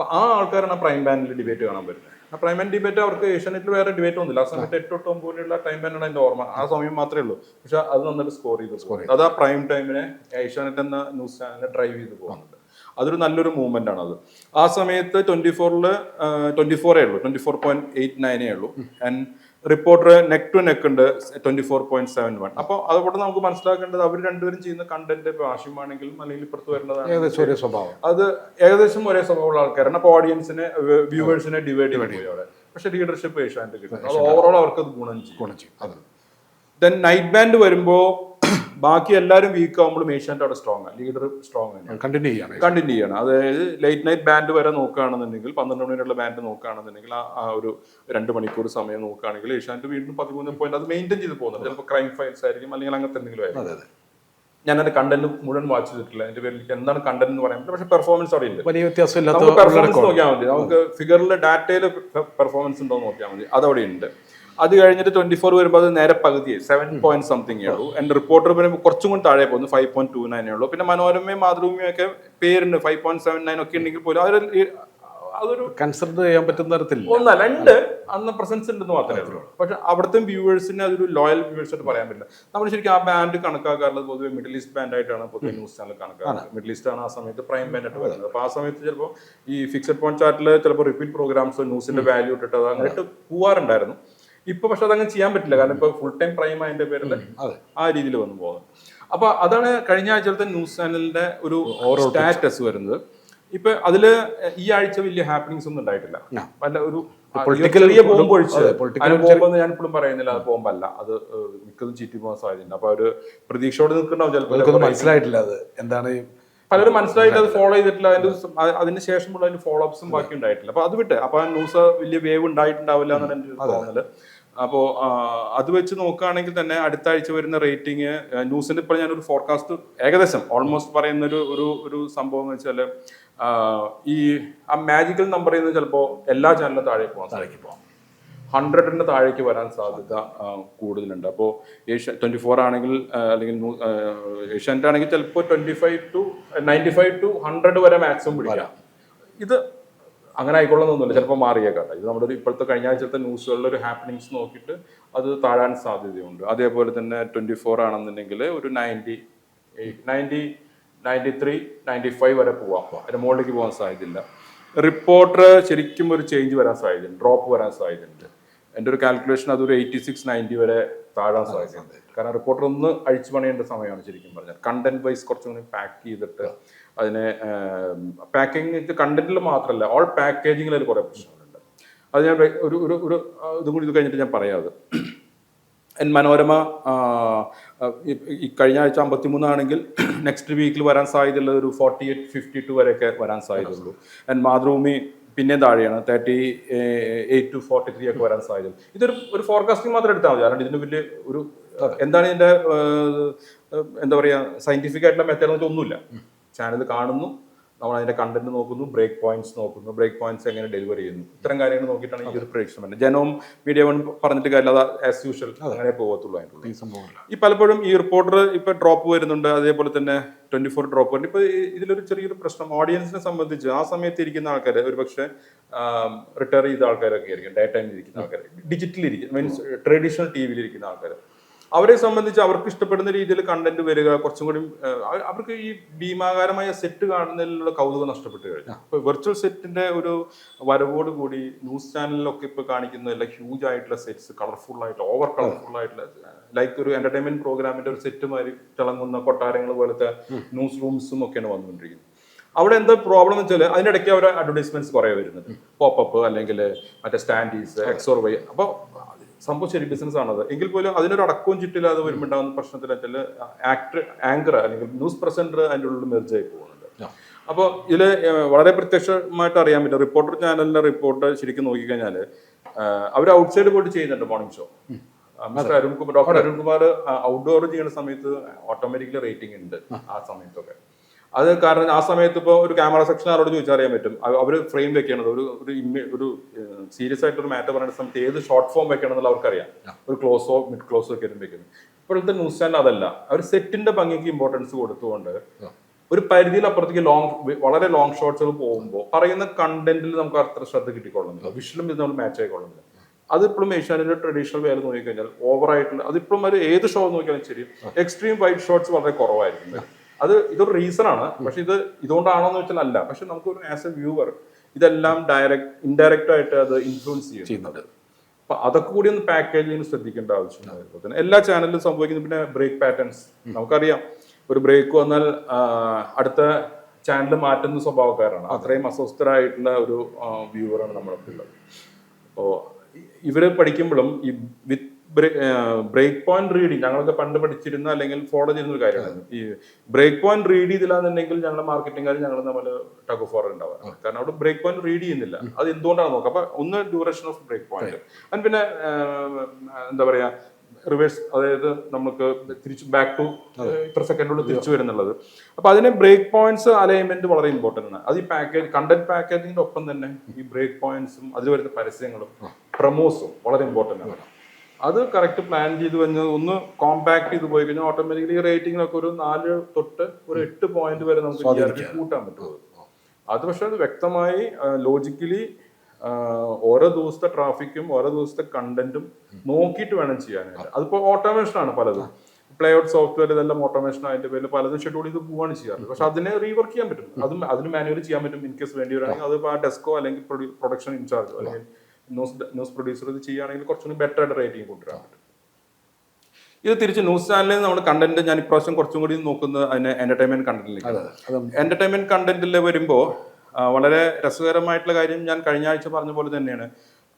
അപ്പൊ ആ ആൾക്കാരാണ് പ്രൈം ബാൻഡിൽ ഡിബേറ്റ് കാണാൻ വരുന്നത്. ആ പ്രൈം ബാൻഡ് ഡിബേറ്റ് അവർക്ക് ഏഷ്യാനെറ്റിൽ വേറെ ഡിബേറ്റ് ഒന്നുമില്ല. ആ സമയത്ത് 8 to 9 പോലെയുള്ള ടൈം ബാൻഡാണ് അതിന്റെ ഓർമ്മ. ആ സമയം മാത്രമേ ഉള്ളൂ. പക്ഷെ അത് നന്നായിട്ട് സ്കോർ ചെയ്ത് അത് ആ പ്രൈം ടൈമിനെ ഏഷ്യാനെറ്റ് എന്ന ന്യൂസ് ചാനലിനെ ഡ്രൈവ് ചെയ്ത് പോകുന്നുണ്ട്. അതൊരു നല്ലൊരു മൂവ്മെന്റ് ആണ് അത്. ആ സമയത്ത് 24-ല് 24 ഉള്ളൂ, 24.89 ഉള്ളൂ. And reporter neck to neck ഉണ്ട് 24.71. അപ്പോൾ അതുകൊണ്ട് നമുക്ക് മനസ്സിലാക്കേണ്ടത് അവർ രണ്ടുപേരും ചെയ്യുന്ന കണ്ടന്റ് ആവശ്യമാണെങ്കിലും അല്ലെങ്കിൽ ഇപ്പുറത്ത് വരുന്നതാണ് അത് ഏകദേശം ഒരേ സ്വഭാവമുള്ള ആൾക്കാരാണ്. അപ്പോൾ ഓഡിയൻസിനെ വ്യൂവേഴ്സിനെ ഡിവൈഡ് ചെയ്യും അവിടെ. പക്ഷെ ലീഡർഷിപ്പ് ഏഷ്യാനെറ്റ് കിട്ടും. അത് ഓവറോൾ അവർക്ക് അത് ഗുണം ചെയ്യും. ദെൻ നൈറ്റ് ബാൻഡ് വരുമ്പോൾ ബാക്കി എല്ലാവരും വീക്ക് ആകുമ്പോഴും ഏഷ്യാനെറ്റ് അവിടെ സ്ട്രോങ് ആണ്, ലീഡർ സ്ട്രോങ് ആണ്, കണ്ടിന്യൂ ചെയ്യണം. അതായത് ലേറ്റ് നൈറ്റ് ബാൻഡ് വരെ നോക്കുകയാണെന്നുണ്ടെങ്കിൽ 12 മണിയുള്ള ബാൻഡ് നോക്കുകയാണെന്നുണ്ടെങ്കിൽ ആ ഒരു 2 മണിക്കൂർ സമയം നോക്കുകയാണെങ്കിൽ ഏഷ്യാനെറ്റ് വീണ്ടും 13 പോയിന്റ് അത് മെയിൻറ്റെയിൻ ചെയ്ത് പോകുന്നുണ്ട്. ചിലപ്പോൾ ക്രൈം ഫയൽസ് ആയിരിക്കും അല്ലെങ്കിൽ അങ്ങനത്തെ എന്തെങ്കിലും ആയിരിക്കും. ഞാൻ അതിന്റെ കണ്ടന്റ് മുഴുവൻ വാച്ച് ചെയ്തിട്ടില്ല, അതിന്റെ പേരിൽ എന്താണ് കണ്ടന്റ് എന്ന് പറയാൻ പറ്റില്ല. പക്ഷെ പെർഫോമൻസ് അവിടെ ഉണ്ട്, വലിയ വ്യത്യാസമില്ല. നമുക്ക് പെർഫോമൻസ് നോക്കിയാൽ മതി, നമുക്ക് ഫിഗറിൽ ഡാറ്റയിൽ പെർഫോമൻസ് ഉണ്ടോ എന്ന് നോക്കിയാൽ മതി, അതവിടെ ഉണ്ട്. അത് കഴിഞ്ഞിട്ട് 24 വരുമ്പോൾ അത് നേരെ പകുതി 7 പോയിന്റ് സംതിങ് ഉള്ളൂ. എന്റെ റിപ്പോർട്ടർ വരുമ്പോൾ കുറച്ചും കൂടി താഴെ പോകുന്നു, 5.29 ഉള്ളൂ. പിന്നെ മനോരമയും മാതൃഭൂമിയും ഒക്കെ പേരുണ്ട് 5.79 ഒക്കെ ഉണ്ടെങ്കിൽ പോലും അതൊരു കൺസിഡർ ചെയ്യാൻ പറ്റുന്ന തരത്തിൽ ഒന്നല്ല, ഉണ്ട്, അന്ന് പ്രസൻസ് ഉണ്ടെന്ന് മാത്രമേ ഉള്ളൂ. പക്ഷെ അവിടുത്തെ വ്യൂവേഴ്സിന് അതൊരു ലോയൽ വ്യൂവേഴ്സ് ആയിട്ട് പറയാൻ പറ്റില്ല. നമ്മൾ ശരിക്കും ആ ബാൻഡ് കണക്കാക്കാറുള്ളത് പൊതുവെ മിഡിൽ ഈസ്റ്റ് ബാൻഡ് ആയിട്ടാണ് പൊതുവെ ന്യൂസ് ചാനൽ കണക്കാക്കുന്നത്. മിഡിൽ ഈസ്റ്റ് ആണ് ആ സമയത്ത് പ്രൈം ബാൻഡ് ആയിട്ട് വരുന്നത്. അപ്പൊ ആ സമയത്ത് ചിലപ്പോൾ ഈ ഫിക്സഡ് പോയിന്റ് ചാർട്ടിൽ ചിലപ്പോൾ റിപ്പീറ്റ് പ്രോഗ്രാംസ് ന്യൂസിന്റെ വാല്യൂ ഇട്ടിട്ട് അത് അങ്ങോട്ട് പോവാറുണ്ടായിരുന്നു. ഇപ്പൊ പക്ഷെ അതങ്ങനെ ചെയ്യാൻ പറ്റില്ല, കാരണം ഇപ്പൊ ഫുൾ ടൈം പ്രൈം അതിന്റെ പേരിൽ ആ രീതിയിൽ വന്നു പോകുന്നത്. അപ്പൊ അതാണ് കഴിഞ്ഞ ആഴ്ചത്തെ ന്യൂസ് ചാനലിന്റെ ഒരു സ്റ്റാറ്റസ് വരുന്നത്. ഇപ്പൊ അതില് ഈ ആഴ്ച വലിയ ഹാപ്പനിങ്സ് ഒന്നും ഉണ്ടായിട്ടില്ല. വല്ല ഒരു ചെറിയ ബോംബ് ഒഴിച്ച് ബോംബെന്ന് ഞാൻ ഇപ്പോഴും പറയുന്നില്ല, അത് ബോംബല്ല, അത് മിക്കതും ചീറ്റി പോകാൻ സാധ്യതയുണ്ട്. അപ്പൊ ഒരു പ്രതീക്ഷയോടെ നിൽക്കണ്ടാവും ചിലപ്പോൾ. മനസ്സിലായിട്ടില്ല അത് എന്താണ്, പലരും മനസ്സിലായിട്ട് അത് ഫോളോ ചെയ്തിട്ടില്ല. അതിന് ശേഷമുള്ള അതിന് ഫോളോ അപ്സും ബാക്കി ഉണ്ടായിട്ടില്ല. അപ്പൊ അത് വിട്ട് അപ്പൊ ആ ന്യൂസ് വലിയ വേവ് ഉണ്ടായിട്ടുണ്ടാവില്ല എന്നാണ് എന്റെ തോന്നല്. അപ്പോൾ അത് വെച്ച് നോക്കുകയാണെങ്കിൽ തന്നെ അടുത്ത ആഴ്ച വരുന്ന റേറ്റിംഗ് ന്യൂസിന്റെ ഇപ്പോൾ ഞാനൊരു ഫോർകാസ്റ്റ് ഏകദേശം ഓൾമോസ്റ്റ് പറയുന്ന ഒരു സംഭവം എന്ന് വെച്ചാൽ ഈ ആ മാജിക്കൽ നമ്പർ ചെയ്യുന്നത് ചിലപ്പോൾ എല്ലാ ചാനലിലും താഴേക്ക് പോകാം, 100-ന്റെ താഴേക്ക് വരാൻ സാധ്യത കൂടുതലുണ്ട്. അപ്പോൾ 24 ആണെങ്കിൽ അല്ലെങ്കിൽ ഏഷ്യാനെറ്റ് ആണെങ്കിൽ ചിലപ്പോൾ 95 to 100 വരെ മാക്സിമം പിടിക്കാം. ഇത് അങ്ങനെ ആയിക്കൊള്ളുന്നൊന്നുമില്ല, ചിലപ്പോൾ മാറിയേക്കാട്ടെ. ഇത് നമ്മുടെ ഇപ്പോഴത്തെ കഴിഞ്ഞ ആഴ്ചത്തെ ന്യൂസുകളിലെ ഒരു ഹാപ്പനിങ്സ് നോക്കിയിട്ട് അത് താഴാൻ സാധ്യതയുണ്ട്. അതേപോലെ തന്നെ 24 ആണെന്നുണ്ടെങ്കിൽ ഒരു 90, 93, 95 വരെ പോവാം, അതിന്റെ മുകളിലേക്ക് പോകാൻ സാധ്യതയില്ല. റിപ്പോർട്ടർ ശരിക്കും ഒരു ചേഞ്ച് വരാൻ സാധ്യതയുണ്ട്, ഡ്രോപ്പ് വരാൻ സാധ്യതയുണ്ട്. എൻ്റെ ഒരു കാൽക്കുലേഷൻ അതൊരു 86, 90 വരെ താഴാൻ സാധ്യതയുണ്ട്. കാരണം റിപ്പോർട്ടർ ഒന്ന് അഴിച്ചു പണിയേണ്ട സമയമാണ് ശരിക്കും പറഞ്ഞാൽ. കണ്ടന്റ് വൈസ് കുറച്ചും കൂടി പാക്ക് ചെയ്തിട്ട് അതിനെ പാക്കിങ് കണ്ടന്റിൽ മാത്രമല്ല ഓൾ പാക്കേജിങ്ങിൽ അതിൽ കുറേ പ്രശ്നങ്ങളുണ്ട്. അത് ഞാൻ ഒരു ഇതും കൂടി ഇത് കഴിഞ്ഞിട്ട് ഞാൻ പറയാതെ. മനോരമ ഈ കഴിഞ്ഞ ആഴ്ച 53 ആണെങ്കിൽ നെക്സ്റ്റ് വീക്കിൽ വരാൻ സാധ്യതയുള്ളത് ഒരു 48, 52 വരെയൊക്കെ വരാൻ സാധ്യതയുള്ളൂ. ആൻഡ് മാതൃഭൂമി പിന്നെ താഴെയാണ്, 38 to 43 ഒക്കെ വരാൻ സാധ്യത. ഇതൊരു ഫോർകാസ്റ്റിംഗ് മാത്രം എടുത്താൽ മതി, കാരണം ഇതിന് വലിയ ഒരു എന്താണ് ഇതിന്റെ എന്താ പറയുക സയന്റിഫിക് ആയിട്ടുള്ള മെത്തേഡ് എന്ന് വെച്ചാൽ ഒന്നുമില്ല. ചാനൽ കാണുന്നു, നമ്മൾ അതിന്റെ കണ്ടന്റ് നോക്കുന്നു, ബ്രേക്ക് പോയിന്റ്സ് നോക്കുന്നു, ബ്രേക്ക് പോയിന്റ്സ് എങ്ങനെ ഡെലിവറി ചെയ്യുന്നു, ഇത്തരം കാര്യങ്ങൾ നോക്കിയിട്ടാണ് ഈ ഒരു പ്രേക്ഷണം വരുന്നത്. ജനവും മീഡിയ വൺ പറഞ്ഞിട്ട് കാര്യമില്ല, അത് ആസ് യൂഷ്വൽ അങ്ങനെ പോകത്തുള്ളൂ. ഈ പലപ്പോഴും ഈ റിപ്പോർട്ടർ ഇപ്പൊ ഡ്രോപ്പ് വരുന്നുണ്ട്, അതേപോലെ തന്നെ 24 ഡ്രോപ്പ് വരുന്നുണ്ട്. ഇപ്പൊ ഇതിലൊരു ചെറിയൊരു പ്രശ്നം ഓഡിയൻസിനെ സംബന്ധിച്ച് ആ സമയത്ത് ഇരിക്കുന്ന ആൾക്കാർ ഒരു പക്ഷേ റിട്ടയർ ചെയ്ത ആൾക്കാരൊക്കെ ആയിരിക്കും, ഡേ ടൈമിൽ ഇരിക്കുന്ന ആൾക്കാർ, ഡിജിറ്റലിൽ ഇരിക്കുന്ന മീൻസ് ട്രഡീഷണൽ ടി വിയിൽ ഇരിക്കുന്ന ആൾക്കാർ, അവരെ സംബന്ധിച്ച് അവർക്ക് ഇഷ്ടപ്പെടുന്ന രീതിയിൽ കണ്ടന്റ് വരിക കുറച്ചും കൂടി അവർക്ക് ഈ ഭീമാകാരമായ സെറ്റ് കാണുന്നതിലുള്ള കൗതുകം നഷ്ടപ്പെട്ടു കഴിഞ്ഞു. ഇപ്പൊ വെർച്വൽ സെറ്റിന്റെ ഒരു വരവോട് കൂടി ന്യൂസ് ചാനലിലൊക്കെ ഇപ്പൊ കാണിക്കുന്ന എല്ലാ ഹ്യൂജ് ആയിട്ടുള്ള സെറ്റ്സ്, കളർഫുൾ ആയിട്ട് ഓവർ കളർഫുൾ ആയിട്ടുള്ള ലൈക്ക് ഒരു എന്റർടൈൻമെന്റ് പ്രോഗ്രാമിന്റെ ഒരു സെറ്റ് മാതിരി തിളങ്ങുന്ന കൊട്ടാരങ്ങൾ പോലത്തെ ന്യൂസ് റൂംസും ഒക്കെയാണ് വന്നുകൊണ്ടിരിക്കുന്നത്. അവിടെ എന്താ പ്രോബ്ലം എന്ന് വെച്ചാൽ അതിനിടയ്ക്ക് അവർ അഡ്വർടൈസ്മെന്റ്സ് കുറെ വരുന്നത്, പോപ്പപ്പ് അല്ലെങ്കിൽ മറ്റേ സ്റ്റാൻഡീസ്, എക്സോർ വൈ. അപ്പൊ സംഭവം ശരി ബിസിനസ് ആണത്, എങ്കിൽ പോലും അതിനൊരു അടക്കവും ചിട്ടില്ലാതെ വരുമ്പോണ്ടാകുന്ന പ്രശ്നത്തിൽ ആങ്കർ അല്ലെങ്കിൽ ന്യൂസ് പ്രസന്റർ അതിൻ്റെ ഉള്ളിൽ മെർജ് ആയി പോകുന്നുണ്ട്. അപ്പോൾ ഇതിൽ വളരെ പ്രത്യക്ഷമായിട്ട് അറിയാൻ പറ്റും. റിപ്പോർട്ടർ ചാനലിന്റെ റിപ്പോർട്ട് ശരിക്കും നോക്കിക്കഴിഞ്ഞാൽ അവർ ഔട്ട്സൈഡ് പോയിട്ട് ചെയ്യുന്നുണ്ട് morning show. Mister Arunkumar, doctor Arunkumar outdoor ചെയ്യുന്ന സമയത്ത് ഓട്ടോമാറ്റിക്കലി റേറ്റിംഗ് ഉണ്ട് ആ സമയത്തൊക്കെ. അത് കാരണം ആ സമയത്ത് ഇപ്പോൾ ഒരു ക്യാമറ സെക്ഷൻ ആരോട് ചോദിച്ചാൽ അറിയാൻ പറ്റും, അവർ ഫ്രെയിം വെക്കണത് ഒരു സീരിയസ് ആയിട്ടൊരു മാറ്റർ പറയുന്ന സമയത്ത് ഏത് ഷോർട്ട് ഫോം വെക്കണം എന്നുള്ള അവർക്കറിയാം, ഒരു ക്ലോസോ മിഡ് ക്ലോസോ ഒക്കെ വെക്കുന്നത്. ഇപ്പോഴത്തെ ന്യൂസ് ചാനൽ അതല്ല, അവർ സെറ്റിന്റെ ഭംഗിക്ക് ഇമ്പോർട്ടൻസ് കൊടുത്തുകൊണ്ട് ഒരു പരിധിയിൽ അപ്പുറത്തേക്ക് വളരെ ലോങ് ഷോട്ട്സുകൾ പോകുമ്പോൾ പറയുന്ന കണ്ടന്റിൽ നമുക്ക് അത്ര ശ്രദ്ധ കിട്ടിക്കൊള്ളുന്നില്ല, വിഷ്വലും ഇത് നമ്മൾ മാച്ച് ആയിക്കൊള്ളുന്നില്ല. അതിപ്പോഴും ഏഷ്യാനെറ്റിന്റെ ട്രഡീഷണൽ വേല നോക്കിക്കഴിഞ്ഞാൽ ഓവറായിട്ടുള്ള അതിപ്പോഴും ഒരു ഏത് ഷോ നോക്കിയാലും ശരി എക്സ്ട്രീം വൈഡ് ഷോട്ട്സ് വളരെ കുറവായിരിക്കും. ഇതൊരു റീസൺ ആണ്. പക്ഷെ ഇതുകൊണ്ടാണോ എന്ന് വെച്ചാൽ അല്ല. പക്ഷെ നമുക്കൊരു ആസ് എ വ്യൂവർ ഇതെല്ലാം ഇൻഡയറക്റ്റ് ആയിട്ട് അത് ഇൻഫ്ലുവൻസ് ചെയ്യുന്നുണ്ട്. അപ്പൊ അതൊക്കെ കൂടി ഒന്ന് പാക്കേജിന് ശ്രദ്ധിക്കേണ്ട ആവശ്യമുണ്ട്. എല്ലാ ചാനലിലും സംഭവിക്കുന്നു. പിന്നെ ബ്രേക്ക് പാറ്റേൺസ് നമുക്കറിയാം. ഒരു ബ്രേക്ക് വന്നാൽ അടുത്ത ചാനൽ മാറ്റുന്ന സ്വഭാവക്കാരാണ്. അത്രയും അസ്വസ്ഥരായിട്ടുള്ള ഒരു വ്യൂവറാണ് നമ്മളൊക്കെ ഉള്ളത്. അപ്പോൾ ഇവര് പഠിക്കുമ്പോഴും ഈ വിത്ത് ബ്രേക്ക് പോയിന്റ് റീഡിങ് ഞങ്ങളൊക്കെ പണ്ട് പഠിച്ചിരുന്ന അല്ലെങ്കിൽ ഫോളോ ചെയ്യുന്ന ഒരു കാര്യമാണ്. ഈ ബ്രേക്ക് പോയിന്റ് റീഡ് ചെയ്തില്ലാന്നുണ്ടെങ്കിൽ ഞങ്ങളുടെ മാർക്കറ്റിംഗുകാർ ഞങ്ങൾ നമ്മൾ ടഗ് ഓഫ് വാർ ഉണ്ടാവാറ്. കാരണം അവിടെ ബ്രേക്ക് പോയിന്റ് റീഡ് ചെയ്യുന്നില്ല. അത് എന്തുകൊണ്ടാണ് നോക്കുക. അപ്പൊ ഒന്ന് duration of break point, and പിന്നെ എന്താ പറയാ റിവേഴ്സ്, അതായത് നമുക്ക് തിരിച്ച് ബാക്ക് ടു ഇത്ര സെക്കൻഡോട് തിരിച്ചു വരുന്നുള്ളത്. അപ്പൊ അതിന് ബ്രേക്ക് പോയിന്റ്സ് അലൈൻമെന്റ് വളരെ ഇമ്പോർട്ടന്റ് ആണ്. അത് ഈ കണ്ടന്റ് പാക്കേജിന്റെ ഒപ്പം തന്നെ ഈ ബ്രേക്ക് പോയിന്റ്സും അതിൽ വരുന്ന പരസ്യങ്ങളും പ്രൊമോസും വളരെ ഇമ്പോർട്ടന്റ് ആണ്. അത് കറക്റ്റ് പ്ലാൻ ചെയ്ത് കഴിഞ്ഞാൽ ഒന്ന് കോമ്പാക്ട് ചെയ്ത് പോയി കഴിഞ്ഞാൽ ഓട്ടോമാറ്റിക്കലി റേറ്റിംഗിലൊക്കെ ഒരു 4 തൊട്ട് ഒരു 8 പോയിന്റ് വരെ നമുക്ക് കൂട്ടാൻ പറ്റും. അത് പക്ഷെ അത് വ്യക്തമായി ലോജിക്കലി ഓരോ ദിവസത്തെ ട്രാഫിക്കും ഓരോ ദിവസത്തെ കണ്ടന്റും നോക്കിയിട്ട് വേണം ചെയ്യാനായിട്ട്. അതിപ്പോ ഓട്ടോമേഷൻ ആണ് പലതും. പ്ലേ ഔട്ട് സോഫ്റ്റ്വെയർ ഇതെല്ലാം ഓട്ടോമേഷൻ അതിന്റെ പേരിൽ പലതും ഷെഡ്യൂൾ ചെയ്ത് പോവാണ് ചെയ്യാറ്. പക്ഷെ അതിനെ റീവർക്ക് ചെയ്യാൻ പറ്റും. അതിന് മാനുവലി ചെയ്യാൻ പറ്റും. ഇൻ കേസ് വേണ്ടി വരികയാണെങ്കിൽ അത് ആ ഡെസ്കോ അല്ലെങ്കിൽ പ്രൊഡക്ഷൻ ഇൻചാർജോ അല്ലെങ്കിൽ ന്യൂസ് പ്രൊഡ്യൂസർ ഇത് ചെയ്യുകയാണെങ്കിൽ കുറച്ചുകൂടി ബെറ്റർ ആയിട്ട് റേറ്റിംഗ് കൊണ്ടുവരാൻ പറ്റും. ഇത് തിരിച്ച് ന്യൂസ് ചാനലിൽ നമ്മൾ കണ്ടന്റ് ഞാൻ ഇപ്രാവശ്യം കുറച്ചും കൂടി നോക്കുന്നത് അതിന് എന്റർടൈൻമെന്റ് കണ്ടന്റിലേക്ക്. എന്റർടൈൻമെന്റ് കണ്ടന്റിൽ വരുമ്പോൾ വളരെ രസകരമായിട്ടുള്ള കാര്യം ഞാൻ കഴിഞ്ഞ ആഴ്ച പറഞ്ഞ പോലെ തന്നെയാണ്.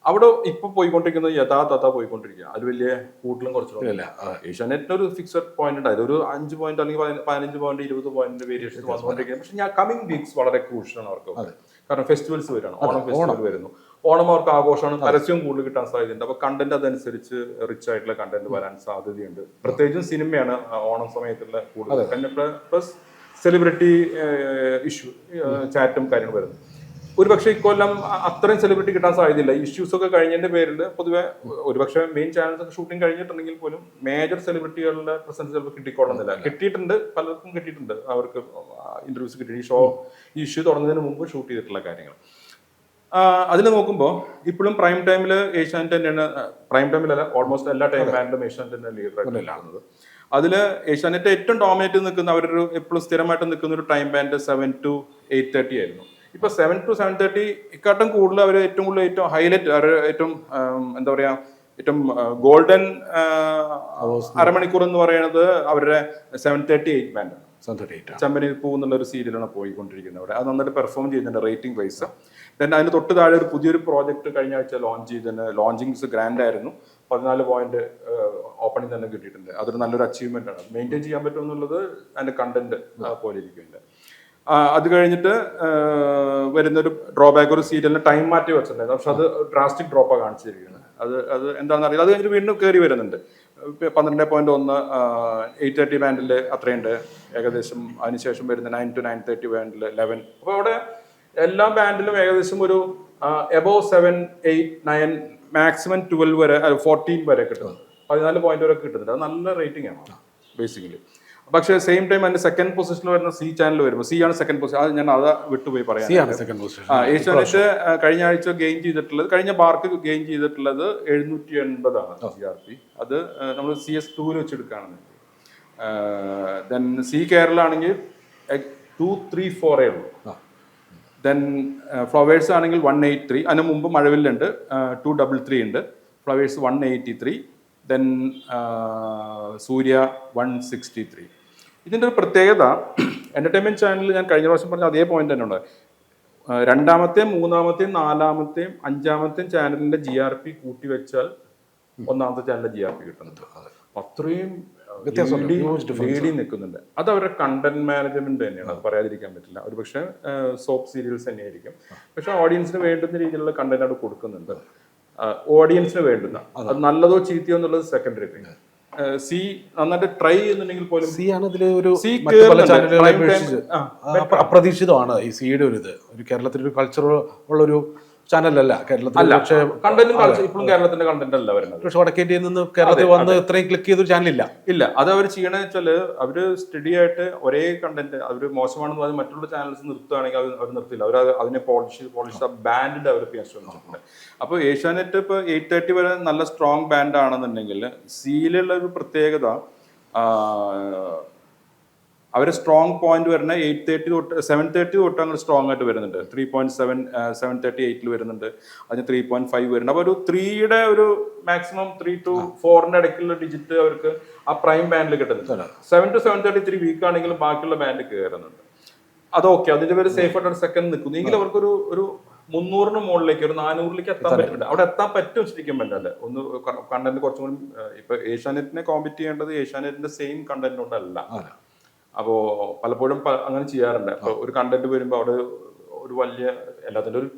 അവിടെ ഇപ്പൊ പോയിക്കൊണ്ടിരിക്കുന്നത് യഥാർത്ഥ പോയിക്കൊണ്ടിരിക്കുക. അത് വലിയ കൂട്ടിലും കുറച്ചില്ല. ഏഷ്യാനെറ്റിന് ഒരു ഫിക്സഡ് പോയിന്റ് ഉണ്ടായത് ഒരു 5 പോയിന്റ് അല്ലെങ്കിൽ 15 പോയിന്റ് 20 പോയിന്റ് വേരിയേഷൻ വന്നുകൊണ്ടിരിക്കുന്നത്. പക്ഷെ ഞാൻ കമ്മിങ് വീക്സ് വളരെ ക്രൂഷ്യലാണ് അവർക്ക്. കാരണം ഫെസ്റ്റിവൽസ് വരികയാണ്. ഓണം ഫെസ്റ്റിവൽ വരുന്നു. ഓണം അവർക്ക് ആഘോഷമാണ്. പരസ്യവും കൂടുതൽ കിട്ടാൻ സാധ്യതയുണ്ട്. അപ്പൊ കണ്ടന്റ് അതനുസരിച്ച് റിച്ച് ആയിട്ടുള്ള കണ്ടന്റ് വരാൻ സാധ്യതയുണ്ട്. പ്രത്യേകിച്ചും സിനിമയാണ് ഓണം സമയത്തുള്ള കൂടുതൽ. പിന്നെ പ്ലസ് സെലിബ്രിറ്റി ഇഷ്യൂ ചാറ്റും കാര്യങ്ങളും വരുന്നു. ഒരുപക്ഷെ ഇക്കൊല്ലം അത്രയും സെലിബ്രിറ്റി കിട്ടാൻ സാധ്യതയില്ല. ഇഷ്യൂസ് ഒക്കെ കഴിഞ്ഞതിന്റെ പേരിൽ പൊതുവെ ഒരുപക്ഷെ മെയിൻ ചാനൽസ് ഒക്കെ ഷൂട്ടിംഗ് കഴിഞ്ഞിട്ടുണ്ടെങ്കിൽ പോലും മേജർ സെലിബ്രിറ്റികളുടെ പ്രസൻസ് ചിലപ്പോൾ കിട്ടിക്കൊള്ളുന്നില്ല. കിട്ടിയിട്ടുണ്ട്, പലർക്കും കിട്ടിയിട്ടുണ്ട്. അവർക്ക് ഇന്റർവ്യൂസ് കിട്ടി. ഈ ഇഷ്യൂ തുടങ്ങുന്നതിന് മുമ്പ് ഷൂട്ട് ചെയ്തിട്ടുള്ള കാര്യങ്ങൾ. അതിൽ നോക്കുമ്പോൾ ഇപ്പോഴും പ്രൈം ടൈമിൽ ഏഷ്യാനെറ്റ് തന്നെയാണ്. പ്രൈം ടൈമിലല്ല, ഓൾമോസ്റ്റ് എല്ലാ ടൈം ബാൻഡിലും ഏഷ്യാനെറ്റ് തന്നെ ലീഡറായിട്ട്. അതിൽ ഏഷ്യാനെറ്റ് ഏറ്റവും ഡോമിനേറ്റ് നിൽക്കുന്ന അവരൊരു എപ്പോഴും സ്ഥിരമായിട്ട് നിൽക്കുന്ന ഒരു ടൈം ബാൻഡ് 7 to 8:30 ആയിരുന്നു. ഇപ്പൊ 7 to 7:30 ഇക്കാട്ടും കൂടുതൽ അവർ ഏറ്റവും കൂടുതൽ ഏറ്റവും ഹൈലൈറ്റ് ഏറ്റവും എന്താ പറയാ ഏറ്റവും ഗോൾഡൻ അരമണിക്കൂർ എന്ന് പറയുന്നത് അവരുടെ 7:38 ബാൻഡാണ്. ചമ്പനിൽ പൂ എന്നുള്ള ഒരു സീരിയലാണ് പോയിക്കൊണ്ടിരിക്കുന്നത് അവിടെ. അത് നന്നായിട്ട് പെർഫോം ചെയ്യുന്നുണ്ട് റേറ്റിംഗ് വൈസ്. ദെൻ അതിന് തൊട്ട് താഴെ ഒരു പുതിയൊരു പ്രോജക്റ്റ് കഴിഞ്ഞ ആഴ്ച ലോഞ്ച് ചെയ്തതിന് ലോഞ്ചിങ്സ് ഗ്രാൻഡ് ആയിരുന്നു. 14 പോയിന്റ് ഓപ്പണിംഗ് തന്നെ കിട്ടിയിട്ടുണ്ട്. അതൊരു നല്ലൊരു അച്ചീവ്മെന്റ് ആണ്. മെയിൻറ്റെയിൻ ചെയ്യാൻ പറ്റും എന്നുള്ളത് അതിന്റെ കണ്ടന്റ് പോലെ ഇരിക്കുന്നുണ്ട്. അത് കഴിഞ്ഞിട്ട് വരുന്നൊരു ഡ്രോബാക്ക് ഒരു സീരിയലിന് ടൈം മാറ്റി വെച്ചിട്ടുണ്ടായിരുന്നു. പക്ഷെ അത് ഡ്രാസ്റ്റിക് ഡ്രോപ്പാണ് കാണിച്ചിരിക്കുന്നത്. അത് എന്താണെന്ന് അറിയില്ല. അത് കഴിഞ്ഞിട്ട് വീണ്ടും കയറി വരുന്നുണ്ട്. 12.1 8:30 ബാൻഡിൽ അത്രയുണ്ട് ഏകദേശം. അതിനുശേഷം വരുന്ന 9 to 9:30 ബാൻഡിൽ 11. അപ്പോൾ അവിടെ എല്ലാ ബാൻഡിലും ഏകദേശം ഒരു എബോവ് 7, 8, 9 മാക്സിമം 12 വരെ 14 വരെ കിട്ടുന്നുണ്ട്. 14 പോയിന്റ് വരെ കിട്ടുന്നുണ്ട്. അത് നല്ല റേറ്റിംഗ് ആണ് ബേസിക്കലി. പക്ഷേ സെയിം ടൈം അതിന്റെ സെക്കൻഡ് പൊസിഷനിൽ വരുന്ന സി ചാനൽ വരുമ്പോൾ സി ആണ് സെക്കൻഡ് പൊസിഷൻ. അത് ഞാൻ വിട്ടുപോയി പറയാം. ഏഷ്യാനെറ്റ് കഴിഞ്ഞ ആഴ്ച ഗെയിൻ ചെയ്തിട്ടുള്ളത്, കഴിഞ്ഞ ബാർക്ക് ഗെയിൻ ചെയ്തിട്ടുള്ളത് 780 ആണ് GRP. അത് നമ്മൾ CS2 വെച്ചെടുക്കുകയാണെന്നുണ്ടെങ്കിൽ. ദെൻ സി കേരള ആണെങ്കിൽ 234 ഉള്ളൂ. ദെൻ ഫ്ലവേഴ്സ് ആണെങ്കിൽ 183. അതിന് മുമ്പ് മഴവില്ലുണ്ട് 233 ഉണ്ട്. ഫ്ലവേഴ്സ് 183. ദെൻ സൂര്യ 163. ഇതിൻ്റെ ഒരു പ്രത്യേകത എന്റർടൈൻമെന്റ് ചാനലിൽ ഞാൻ കഴിഞ്ഞ പ്രാവശ്യം പറഞ്ഞ അതേ പോയിന്റ് തന്നെ ഉണ്ട്. രണ്ടാമത്തെയും മൂന്നാമത്തെയും നാലാമത്തെയും അഞ്ചാമത്തെയും ചാനലിന്റെ GRP കൂട്ടി വെച്ചാൽ ഒന്നാമത്തെ ചാനലിന്റെ GRP കിട്ടുന്നുണ്ട്. അത്രയും ലീഡിങ് നിൽക്കുന്നുണ്ട്. അത് അവരുടെ കണ്ടന്റ് മാനേജ്മെന്റ് തന്നെയാണ്. അത് പറയാതിരിക്കാൻ പറ്റില്ല. ഒരു പക്ഷേ സോപ്പ് സീരിയൽസ് തന്നെയായിരിക്കും. പക്ഷെ ഓഡിയൻസിന് വേണ്ടുന്ന രീതിയിലുള്ള കണ്ടന്റ് അവിടെ കൊടുക്കുന്നുണ്ട്. ഓഡിയൻസിന് വേണ്ടുന്ന അത് നല്ലതോ ചീത്തയോ എന്നുള്ളത് സെക്കൻഡറി തിങ്. സി നന്നായിട്ട് ട്രൈ ചെയ്യുന്നുണ്ടെങ്കിൽ പോലും സി ആണ് ഇതിൽ ഒരു അപ്രതീക്ഷിതമാണ് ഈ സിയുടെ ഒരു ഇത്. ഒരു കേരളത്തിൽ ഒരു കൾച്ചർ ഉള്ളൊരു ചാനലല്ല കേരളത്തിൽ, പക്ഷേ കണ്ടന്റും ഇപ്പോഴും കേരളത്തിന്റെ കണ്ടന്റ് അല്ല വരുന്നത്. പക്ഷെ വടക്കേ ഇന്ത്യയിൽ നിന്ന് കേരളത്തിൽ വന്ന് ഇത്രയും ക്ലിക്ക് ചെയ്തൊരു ചാനലില്ല. ഇല്ല, അത് അവർ ചെയ്യണമെന്ന് വെച്ചാല് അവര് സ്റ്റഡി ആയിട്ട് ഒരേ കണ്ടന്റ് അവർ മോശമാണെന്ന് പറഞ്ഞ് മറ്റുള്ള ചാനൽസ് നിർത്തുകയാണെങ്കിൽ അവർ നിർത്തില്ല. അവർ അതിനെ പോളിഷ് ബാൻഡ് ഡെവലപ്പ് ചെയ്യാൻ ശ്രമിച്ചിട്ടുണ്ട്. അപ്പോൾ ഏഷ്യാനെറ്റ് ഇപ്പോൾ 8:30 വരെ നല്ല സ്ട്രോങ് ബാൻഡ് ആണെന്നുണ്ടെങ്കിൽ സീലുള്ള ഒരു പ്രത്യേകത അവര് സ്ട്രോങ് പോയിന്റ് വരുന്ന 8:30 തൊട്ട് 7:30 തൊട്ട് അങ്ങനെ സ്ട്രോങ് ആയിട്ട് വരുന്നുണ്ട്. 3.7 7:38 വരുന്നുണ്ട്, അതിന് 3.5 വരുന്നുണ്ട്. അപ്പോൾ ഒരു 3യുടെ ഒരു മാക്സിമം 3 to 4ന്റെ ഇടയ്ക്കുള്ള ഡിജിറ്റ് അവർക്ക് ആ പ്രൈം ബാൻഡിൽ കിട്ടുന്നുണ്ട്. 7 to 7:30 3 വീക്ക് ആണെങ്കിലും ബാക്കിയുള്ള ബാൻഡ് കയറുന്നുണ്ട്. അതൊക്കെ അതിന്റെ പേര് സേഫ് ആയിട്ട് ഒരു സെക്കൻഡ് നിൽക്കുന്നു എങ്കിൽ അവർക്കൊരു 300 മുകളിലേക്ക് ഒരു 400ലേക്ക് എത്താൻ പറ്റുന്നുണ്ട്. അവിടെ എത്താൻ പറ്റും ശരിക്കും പറ്റല്ലേ. ഒന്ന് കണ്ടന്റ് കുറച്ചും കൂടി ഇപ്പൊ ഏഷ്യാനെറ്റിനെ കോമ്പറ്റ് ചെയ്യേണ്ടത് ഏഷ്യാനെറ്റിന്റെ സെയിം കണ്ടന്റ് കൊണ്ടല്ല. അപ്പോ പലപ്പോഴും അങ്ങനെ ചെയ്യാറുണ്ട്. അപ്പൊ ഒരു കണ്ടന്റ് വരുമ്പോൾ അവിടെ ഒരു വലിയ എല്ലാത്തിൻ്റെ ഒരു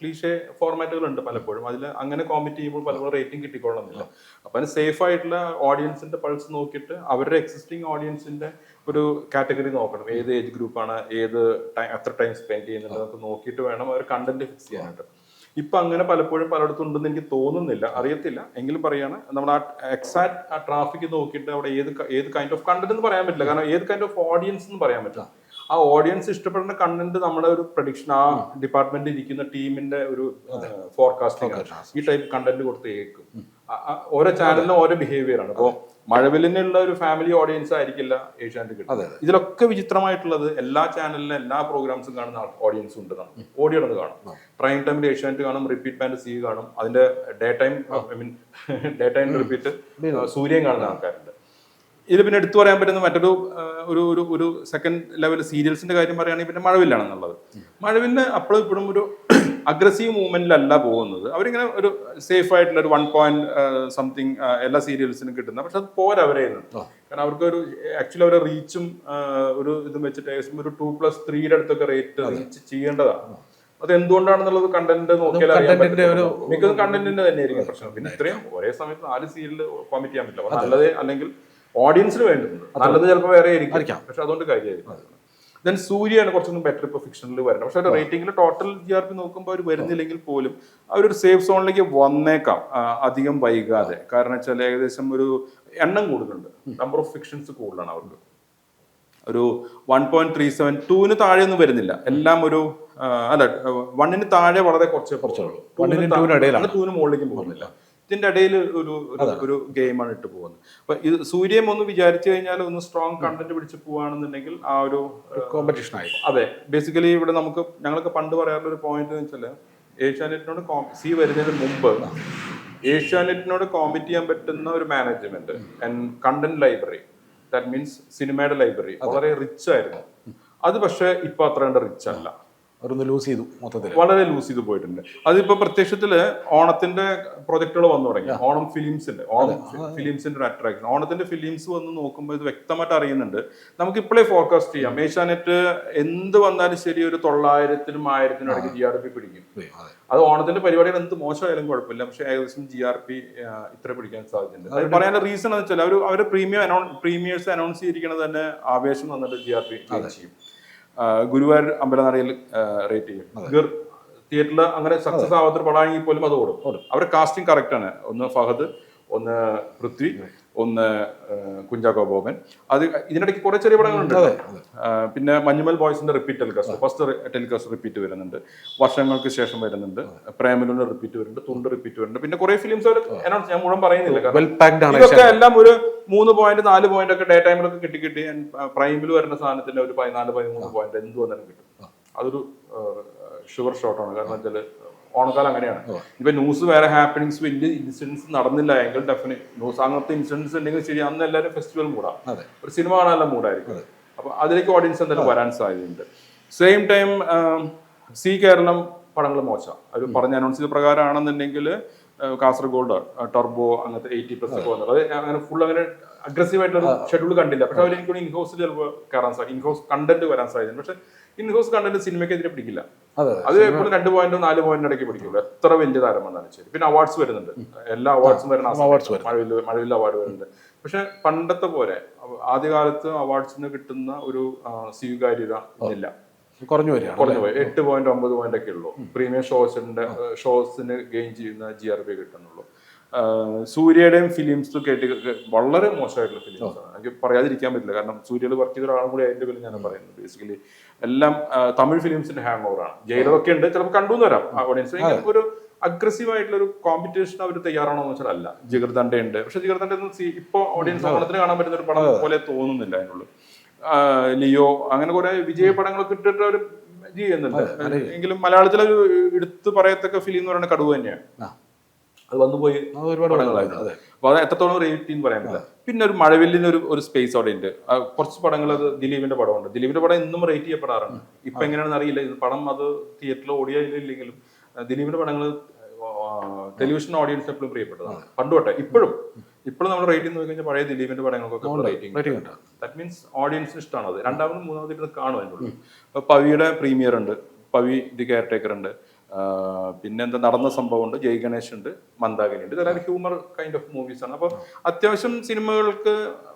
ക്ലീഷേ ഫോർമാറ്റുകൾ ഉണ്ട് പലപ്പോഴും. അതിൽ അങ്ങനെ കോമ്പറ്റ് ചെയ്യുമ്പോൾ പലപ്പോഴും റേറ്റിംഗ് കിട്ടിക്കൊള്ളുന്നില്ല. അപ്പൊ അതിന് സേഫ് ആയിട്ടുള്ള ഓഡിയൻസിന്റെ പൾസ് നോക്കിയിട്ട് അവരുടെ എക്സിസ്റ്റിംഗ് ഓഡിയൻസിന്റെ ഒരു കാറ്റഗറി നോക്കണം. ഏത് ഏജ് ഗ്രൂപ്പാണ്, എത്ര ടൈം സ്പെൻഡ് ചെയ്യുന്നുണ്ട് നോക്കിയിട്ട് വേണം അവർ കണ്ടന്റ് ഫിക്സ് ചെയ്യാനായിട്ട്. ഇപ്പൊ അങ്ങനെ പലപ്പോഴും പലയിടത്തും ഉണ്ടെന്ന് എനിക്ക് തോന്നുന്നില്ല, അറിയത്തില്ല. എങ്കിലും പറയാണ്, നമ്മൾ ആ എക്സാക്ട് ആ ട്രാഫിക് നോക്കിയിട്ട് അവിടെ ഏത് കൈൻഡ് ഓഫ് കണ്ടന്റ് എന്ന് പറയാൻ പറ്റില്ല. കാരണം ഏത് കൈൻഡ് ഓഫ് ഓഡിയൻസ് എന്ന് പറയാൻ പറ്റില്ല. ആ ഓഡിയൻസ് ഇഷ്ടപ്പെടുന്ന കണ്ടന്റ് നമ്മുടെ ഒരു പ്രഡിക്ഷൻ, ആ ഡിപ്പാർട്ട്മെന്റിൽ ഇരിക്കുന്ന ടീമിന്റെ ഒരു ഫോർകാസ്റ്റിംഗ് ഈ ടൈപ്പ് കണ്ടന്റ് കൊടുത്ത് കേൾക്കും. ഓരോ ചാനലിനും ഓരോ ബിഹേവിയർ ആണ്. അപ്പോൾ മഴവിലിനുള്ള ഒരു ഫാമിലി ഓഡിയൻസ് ആയിരിക്കില്ല ഏഷ്യാനെറ്റ് കിട്ടുന്നത്. ഇതിലൊക്കെ വിചിത്രമായിട്ടുള്ളത് എല്ലാ ചാനലിലും എല്ലാ പ്രോഗ്രാംസും കാണുന്ന ഓഡിയൻസ് ഉണ്ട്. ഓടിയിടന്ന് കാണും. പ്രൈം ടൈമിൽ ഏഷ്യാനെറ്റ് കാണും, റിപ്പീറ്റ് ബാൻഡ് സി കാണും, അതിന്റെ ഡേ ടൈം റിപ്പീറ്റ് സൂര്യൻ കാണുന്ന ആൾക്കാരുണ്ട്. ഇത് പിന്നെ എടുത്തു പറയാൻ പറ്റുന്ന മറ്റൊരു ഒരു സെക്കൻഡ് ലെവൽ സീരിയൽസിന്റെ കാര്യം പറയുകയാണെങ്കിൽ പിന്നെ മഴവില്ലാണെന്നുള്ളത്. മഴവില്ല് അപ്പോഴും ഇപ്പോഴും ഒരു അഗ്രസീവ് മൂവ്മെന്റിലല്ല പോകുന്നത്. അവരിങ്ങനെ ഒരു സേഫ് ആയിട്ടുള്ള ഒരു 1 എല്ലാ സീരിയൽസിനും കിട്ടുന്ന, പക്ഷെ അത് പോരാ അവരെ. കാരണം അവർക്ക് ഒരു ആക്ച്വലി അവരുടെ റീച്ചും ഒരു ഇതും വെച്ചിട്ട് ഏകദേശം ഒരു 2+3യുടെ അടുത്തൊക്കെ റീച്ച് ചെയ്യേണ്ടതാണ്. അത് എന്തുകൊണ്ടാണെന്നുള്ളത് കണ്ടന്റ് നോക്കിയാൽ മിക്കതും കണ്ടന്റിന്റെ തന്നെയായിരിക്കും പ്രശ്നം. പിന്നെ ഇത്രയും ഒരേ സമയത്ത് 4 സീരിയൽ കോമിറ്റ് ചെയ്യാൻ പറ്റില്ല. നല്ലത് അല്ലെങ്കിൽ ഓഡിയൻസിന് വേണ്ടുന്നത് നല്ലത് ചിലപ്പോൾ വേറെ ആയിരിക്കും, പക്ഷെ അതുകൊണ്ട് കാര്യമായിരിക്കും. ദെൻ സൂര്യയാണ് കുറച്ചൊന്നും ബെറ്റർ ഇപ്പോൾ ഫിക്ഷനിൽ വരുന്നത്. പക്ഷെ ഒരു റേറ്റിംഗിൽ ടോട്ടൽ GRP നോക്കുമ്പോൾ അവർ വരുന്നില്ലെങ്കിൽ പോലും അവരൊരു സേഫ് സോണിലേക്ക് വന്നേക്കാം അധികം വൈകാതെ. കാരണം വെച്ചാൽ ഏകദേശം ഒരു എണ്ണം കൂടുതലുണ്ട്, നമ്പർ ഓഫ് ഫിക്ഷൻസ് കൂടുതലാണ് അവർക്ക്. ഒരു 1.37 2ന് താഴെ ഒന്നും വരുന്നില്ല. എല്ലാം ഒരു 1ന് താഴെ വളരെ കുറച്ചേ 2ന് മുകളിലേക്കും പോകുന്നില്ല. ഇതിന്റെ ഇടയിൽ ഒരു ഗെയിമാണ് ഇട്ട് പോകുന്നത്. അപ്പൊ ഇത് സൂര്യം ഒന്ന് വിചാരിച്ചു കഴിഞ്ഞാൽ ഒന്ന് സ്ട്രോങ് കണ്ടന്റ് പിടിച്ച് പോവാണെന്നുണ്ടെങ്കിൽ ആ ഒരു കോമ്പറ്റീഷൻ ആയി. അതെ, ബേസിക്കലി ഇവിടെ ഞങ്ങൾക്ക് പണ്ട് പറയാറുള്ള ഒരു പോയിന്റ് എന്ന് വെച്ചാൽ ഏഷ്യാനെറ്റിനോട് സി വരുന്നതിന് മുമ്പ് ഏഷ്യാനെറ്റിനോട് കോമ്പറ്റ് ചെയ്യാൻ പറ്റുന്ന ഒരു management and content library, that means സിനിമയുടെ ലൈബ്രറി വളരെ റിച്ച് ആയിരുന്നു. അത് പക്ഷെ ഇപ്പൊ അത്ര കണ്ട് റിച്ച് അല്ല, ലൂസ് ചെയ്തു, മൊത്തത്തിൽ വളരെ ലൂസ് ചെയ്ത് പോയിട്ടുണ്ട്. അതിപ്പോ പ്രത്യക്ഷത്തില് ഓണത്തിന്റെ പ്രൊജക്ടുകൾ വന്നു തുടങ്ങി. ഓണം ഫിലിംസിന്റെ ഒരു അട്രാക്ഷൻ. ഓണത്തിന്റെ ഫിലിംസ് വന്ന് നോക്കുമ്പോൾ ഇത് വ്യക്തമായിട്ട് അറിയുന്നുണ്ട്. നമുക്ക് ഇപ്പോഴേ ഫോർകാസ്റ്റ് ചെയ്യാം, ഏഷ്യാനെറ്റ് എന്ത് വന്നാലും ശരി ഒരു 900-നും 1000-നും ഇടയ്ക്ക് GRP പിടിക്കും. അത് ഓണത്തിന്റെ പരിപാടികൾ എന്ത് മോശമായാലും കുഴപ്പമില്ല, പക്ഷെ ഏകദേശം GRP ഇത്ര പിടിക്കാൻ സാധ്യതയുണ്ട്. അത് പറയാനുള്ള റീസൺ എന്ന് വെച്ചാൽ അവർ പ്രീമിയേഴ്സ് അനൗൺസ് ചെയ്തിരിക്കുന്നത് തന്നെ ആവേശം വന്നിട്ട് GRP ചെയ്യും. ഗുരുവായൂർ അമ്പലനടയിൽ റേറ്റ് ചെയ്യും. തിയേറ്ററിൽ അങ്ങനെ സക്സസ് ആവാത്തൊരു പടമാണെങ്കിൽ പോലും അത് ഓടും. അവരുടെ കാസ്റ്റിംഗ് കറക്റ്റ് ആണ്. ഒന്ന് ഫഹദ്, ഒന്ന് പൃഥ്വി, ഒന്ന് കുഞ്ചാക്കോ ബോബൻ. അത് ഇതിനിടയ്ക്ക് കുറെ ചെറിയ പടങ്ങളുണ്ട്. പിന്നെ മഞ്ഞുമൽ ബോയ്സിന്റെ repeat telecast, first telecast repeat വരുന്നുണ്ട്, വർഷങ്ങൾക്ക് ശേഷം വരുന്നുണ്ട്. പ്രേമലുവിന്റെ റിപ്പീറ്റ് വരുന്നുണ്ട്, തുണ്ട് റിപ്പീറ്റ് വരുന്നുണ്ട്. പിന്നെ കുറെ ഫിലിംസ് അവർ അനൗൺസ്, ഞാൻ മുഴുവൻ പറയുന്നില്ല, ഇതൊക്കെ എല്ലാം ഒരു 3 പോയിന്റ് 4 പോയിന്റ് ഒക്കെ ഡേ ടൈമിലൊക്കെ കിട്ടി പ്രൈമിൽ വരുന്ന സാധനത്തിന്റെ ഒരു 14-13 പോയിന്റ് എന്ത് വന്നാലും കിട്ടും. അതൊരു ഷുവർ ഷോട്ടാണ്. കാരണം വെച്ചാൽ ഓണക്കാലം അങ്ങനെയാണ്. ഇപ്പൊ ന്യൂസ് വേറെ ഹാപ്പനിങ്സ് വലിയ ഇൻസിഡൻസ് നടന്നില്ല എങ്കിൽ ഡെഫിനറ്റ് ന്യൂസ് അങ്ങനത്തെ ഇൻസിഡൻസ് ഉണ്ടെങ്കിൽ ശരി, അന്ന് എല്ലാവരും ഫെസ്റ്റിവൽ മൂടാം, ഒരു സിനിമ കാണാനുള്ള മൂടായിരിക്കും. അപ്പൊ അതിലേക്ക് ഓഡിയൻസ് എന്തായാലും വരാൻ സാധ്യതയുണ്ട്. സെയിം ടൈം സി കേരളം പടങ്ങൾ മോശം. അവർ പറഞ്ഞ അനൗൺസ് ചെയ്ത പ്രകാരമാണെന്നുണ്ടെങ്കിൽ കാസർഗോഡ് ടർബോ അങ്ങനത്തെ 80+ ഒക്കെ വന്നത്, അത് അങ്ങനെ ഫുൾ അങ്ങനെ അഗ്രസീവ് ആയിട്ടുള്ള ഷെഡ്യൂൾ കണ്ടില്ല. പക്ഷെ അവർ എനിക്ക് ഇൻഹൗസ് ചിലപ്പോൾ കയറാൻ സാധിക്കും, ഇൻഹൗസ് കണ്ടന്റ് വരാൻ സാധ്യത. പക്ഷെ ഇൻഹൗസ് കണ്ടന്റ് സിനിമയ്ക്കെതിരെ പിടിക്കില്ല. അത് എപ്പോഴും 2 പോയിന്റോ 4 പോയിന്റോ ഇടയ്ക്ക് പിടിക്കുള്ളൂ, എത്ര വലിയ താരം വന്നാലും ശരി. പിന്നെ അവാർഡ്സ് വരുന്നുണ്ട്, എല്ലാ അവാർഡ്സും വരുന്ന മഴവിൽ അവാർഡ് വരുന്നുണ്ട്. പക്ഷെ പണ്ടത്തെ പോലെ ആദ്യകാലത്ത് അവാർഡ്സിന് കിട്ടുന്ന ഒരു സ്വീകാര്യത ഇല്ല. കുറഞ്ഞു വരികയാണ്. കുറഞ്ഞു പോയി 8.9 പോയിന്റ് ഒക്കെ ഉള്ളൂ. പ്രീമിയം ഷോസിന് ഗെയിൻ ചെയ്യുന്ന GRP കിട്ടുന്നുള്ളൂ. സൂര്യയുടെയും ഫിലിംസ് കേട്ട് വളരെ മോശമായിട്ടുള്ള ഫിലിംസ് ആണ്. എനിക്ക് പറയാതിരിക്കാൻ പറ്റില്ല, കാരണം സൂര്യയിൽ വർക്ക് ചെയ്ത ഒരാളും കൂടി അതിന്റെ പേരിൽ ഞാൻ പറയുന്നത്. ബേസിക്കലി എല്ലാം തമിഴ് ഫിലിംസിന്റെ ഹാങ് ഓവർ ആണ്. ജയിലറൊക്കെ ഉണ്ട്, ചിലപ്പോൾ കണ്ടു എന്ന് വരാം ഓഡിയൻസ്. ഒരു അഗ്രസീവ് ആയിട്ടുള്ള ഒരു കോമ്പറ്റീഷൻ അവർ തയ്യാറാണോ എന്ന് വെച്ചാൽ അല്ല. ജിഗർദണ്ഡ ഉണ്ട്, പക്ഷെ ജിഗർദണ്ഡ ഇപ്പൊ ഓഡിയൻസ് ഓണത്തിന് കാണാൻ പറ്റുന്ന ഒരു പടം പോലെ തോന്നുന്നില്ല അതിനുള്ളൂ. ലിയോ അങ്ങനെ കുറെ വിജയ പടങ്ങളൊക്കെ ഇട്ടിട്ട് അവർ ചെയ്യുന്നുണ്ട്. എങ്കിലും മലയാളത്തിൽ ഒരു എടുത്തു പറയത്തക്ക ഫിലിം എന്ന് പറയുന്നത് കടുവ തന്നെയാണ്. അത് വന്നുപോയി ഒരുപാട് പടങ്ങളായിരുന്നു. അപ്പൊ അത് എത്രത്തോളം റേറ്റിംഗ് എന്ന് പറയാൻ പറ്റില്ല. പിന്നെ ഒരു മഴവില്ലിന് ഒരു സ്പേസ് അവിടെ ഉണ്ട്. കുറച്ച് പടങ്ങൾ, അത് ദിലീപിന്റെ പടമുണ്ട്. ദിലീപിന്റെ പടം ഇന്നും റേറ്റ് ചെയ്യപ്പെടാറുണ്ട്. ഇപ്പൊ എങ്ങനെയാണെന്ന് അറിയില്ല, ഇത് പടം അത് തിയേറ്ററിൽ ഓടിയില്ലെങ്കിലും ദിലീപിന്റെ പടങ്ങൾ ടെലിവിഷൻ ഓഡിയൻസ് എപ്പോഴും പ്രിയപ്പെട്ടതാണ്. പണ്ടുതൊട്ടെ ഇപ്പോഴും നമ്മൾ റേറ്റിംഗ് നോക്കി കഴിഞ്ഞാൽ പഴയ ദിലീപിന്റെ പടങ്ങൾക്കൊക്കെ റേറ്റിംഗ്. ദാറ്റ് മീൻസ് ഓഡിയൻസിന് ഇഷ്ടമാണ് അത്. രണ്ടാമതും മൂന്നാമത് കാണും അതിനുള്ളൂ. ഇപ്പൊ പവിയുടെ പ്രീമിയർ ഉണ്ട്, പവി ദി കെയർ ടേക്കർ ഉണ്ട്, പിന്നെന്താ നടന്ന സംഭവം ഉണ്ട്, ജയ് ഗണേഷ് ഉണ്ട്, മന്ദാകിനി ഉണ്ട്. ഇതെല്ലാം ഹ്യൂമർ കൈൻഡ് ഓഫ് മൂവീസ് ആണ്. അപ്പൊ അത്യാവശ്യം സിനിമകൾക്ക്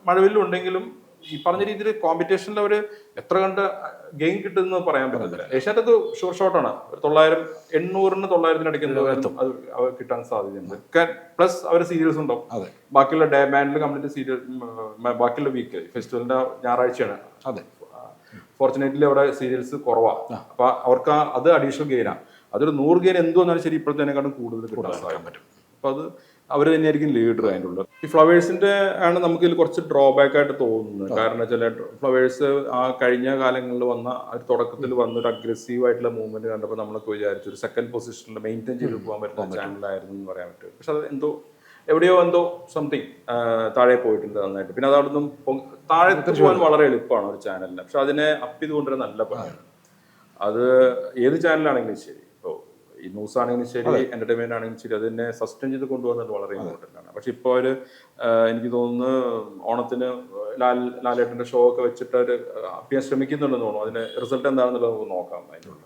മഴവില്ലും ഉണ്ടെങ്കിലും ഈ പറഞ്ഞ രീതിയിൽ കോമ്പറ്റീഷനിൽ അവർ എത്ര കണ്ട് ഗെയിം കിട്ടുമെന്ന് പറയാൻ പറ്റില്ല. ഏഷ്യാനെറ്റ് ഷുവർ ഷോട്ടാണ്. 800-ന് 900-ന് അത് കിട്ടാൻ സാധ്യതയുണ്ട്. പ്ലസ് അവർ സീരിയൽസ് ഉണ്ടാവും. ബാക്കിയുള്ള ഡേ ബാൻഡിൽ കംപ്ലീറ്റ് സീരിയൽ, ബാക്കിയുള്ള വീക്ക് ഫെസ്റ്റിവലിന്റെ ഞായറാഴ്ചയാണ്. ഫോർച്ചുനേറ്റ്ലി അവിടെ സീരിയൽസ് കുറവാണ്. അപ്പൊ അവർക്ക് അത് അഡീഷണൽ ഗെയിനാണ്. അതൊരു 100 ഗെയിൻ എന്ത് വന്നാലും ശരി ഇപ്പോഴത്തേക്കാളും കൂടുതൽ കിട്ടാൻ പറ്റും. അപ്പൊ അത് അവർ തന്നെയായിരിക്കും ലീഡർ അതിൻ്റെ ഉള്ളത്. ഈ ഫ്ലവേഴ്സിന്റെ ആണ് നമുക്ക് ഇതിൽ കുറച്ച് ഡ്രോബാക്ക് ആയിട്ട് തോന്നുന്നത്. കാരണം ചില ഫ്ലവേഴ്സ് ആ കഴിഞ്ഞ കാലങ്ങളിൽ വന്ന തുടക്കത്തിൽ വന്ന ഒരു അഗ്രസീവ് ആയിട്ടുള്ള മൂവ്മെന്റ് കണ്ടപ്പോൾ നമ്മളൊക്കെ വിചാരിച്ചു ഒരു സെക്കൻഡ് പൊസിഷനിൽ മെയിൻറ്റെയിൻ ചെയ്ത് പോകാൻ പറ്റുന്ന ചാനലായിരുന്നു എന്ന് പറയാൻ പറ്റും. പക്ഷെ അത് എവിടെയോ സംതിങ് താഴെ പോയിട്ടുണ്ട് നന്നായിട്ട്. പിന്നെ അത് അവിടെ നിന്നും താഴെ പോകാൻ വളരെ എളുപ്പമാണ് ഒരു ചാനലിന്. പക്ഷെ അതിനെ അപ്പ് ചെയ്ത് കൊണ്ടുവരാൻ നല്ല പണിയാണ്. അത് ഏത് ചാനലാണെങ്കിലും ശരി, ഈ ന്യൂസ് ആണെങ്കിലും ശരി, എന്റർടൈൻമെന്റ് ആണെങ്കിലും ശരി, അതിനെ സസ്റ്റെയിൻ ചെയ്ത് കൊണ്ടുപോകുന്നത് വളരെ ഇമ്പോർട്ടൻ്റ് ആണ്. പക്ഷെ ഇപ്പോൾ അവർ എനിക്ക് തോന്നുന്നു ഓണത്തിന് ലാലേട്ടന്റെ ഷോ ഒക്കെ വെച്ചിട്ട് അവർ അപ്പിയാൻ ശ്രമിക്കുന്നുണ്ടെന്ന് തോന്നുന്നു. അതിന്റെ റിസൾട്ട് എന്താണെന്നുള്ളത് നമുക്ക് നോക്കാം. അതിനുള്ള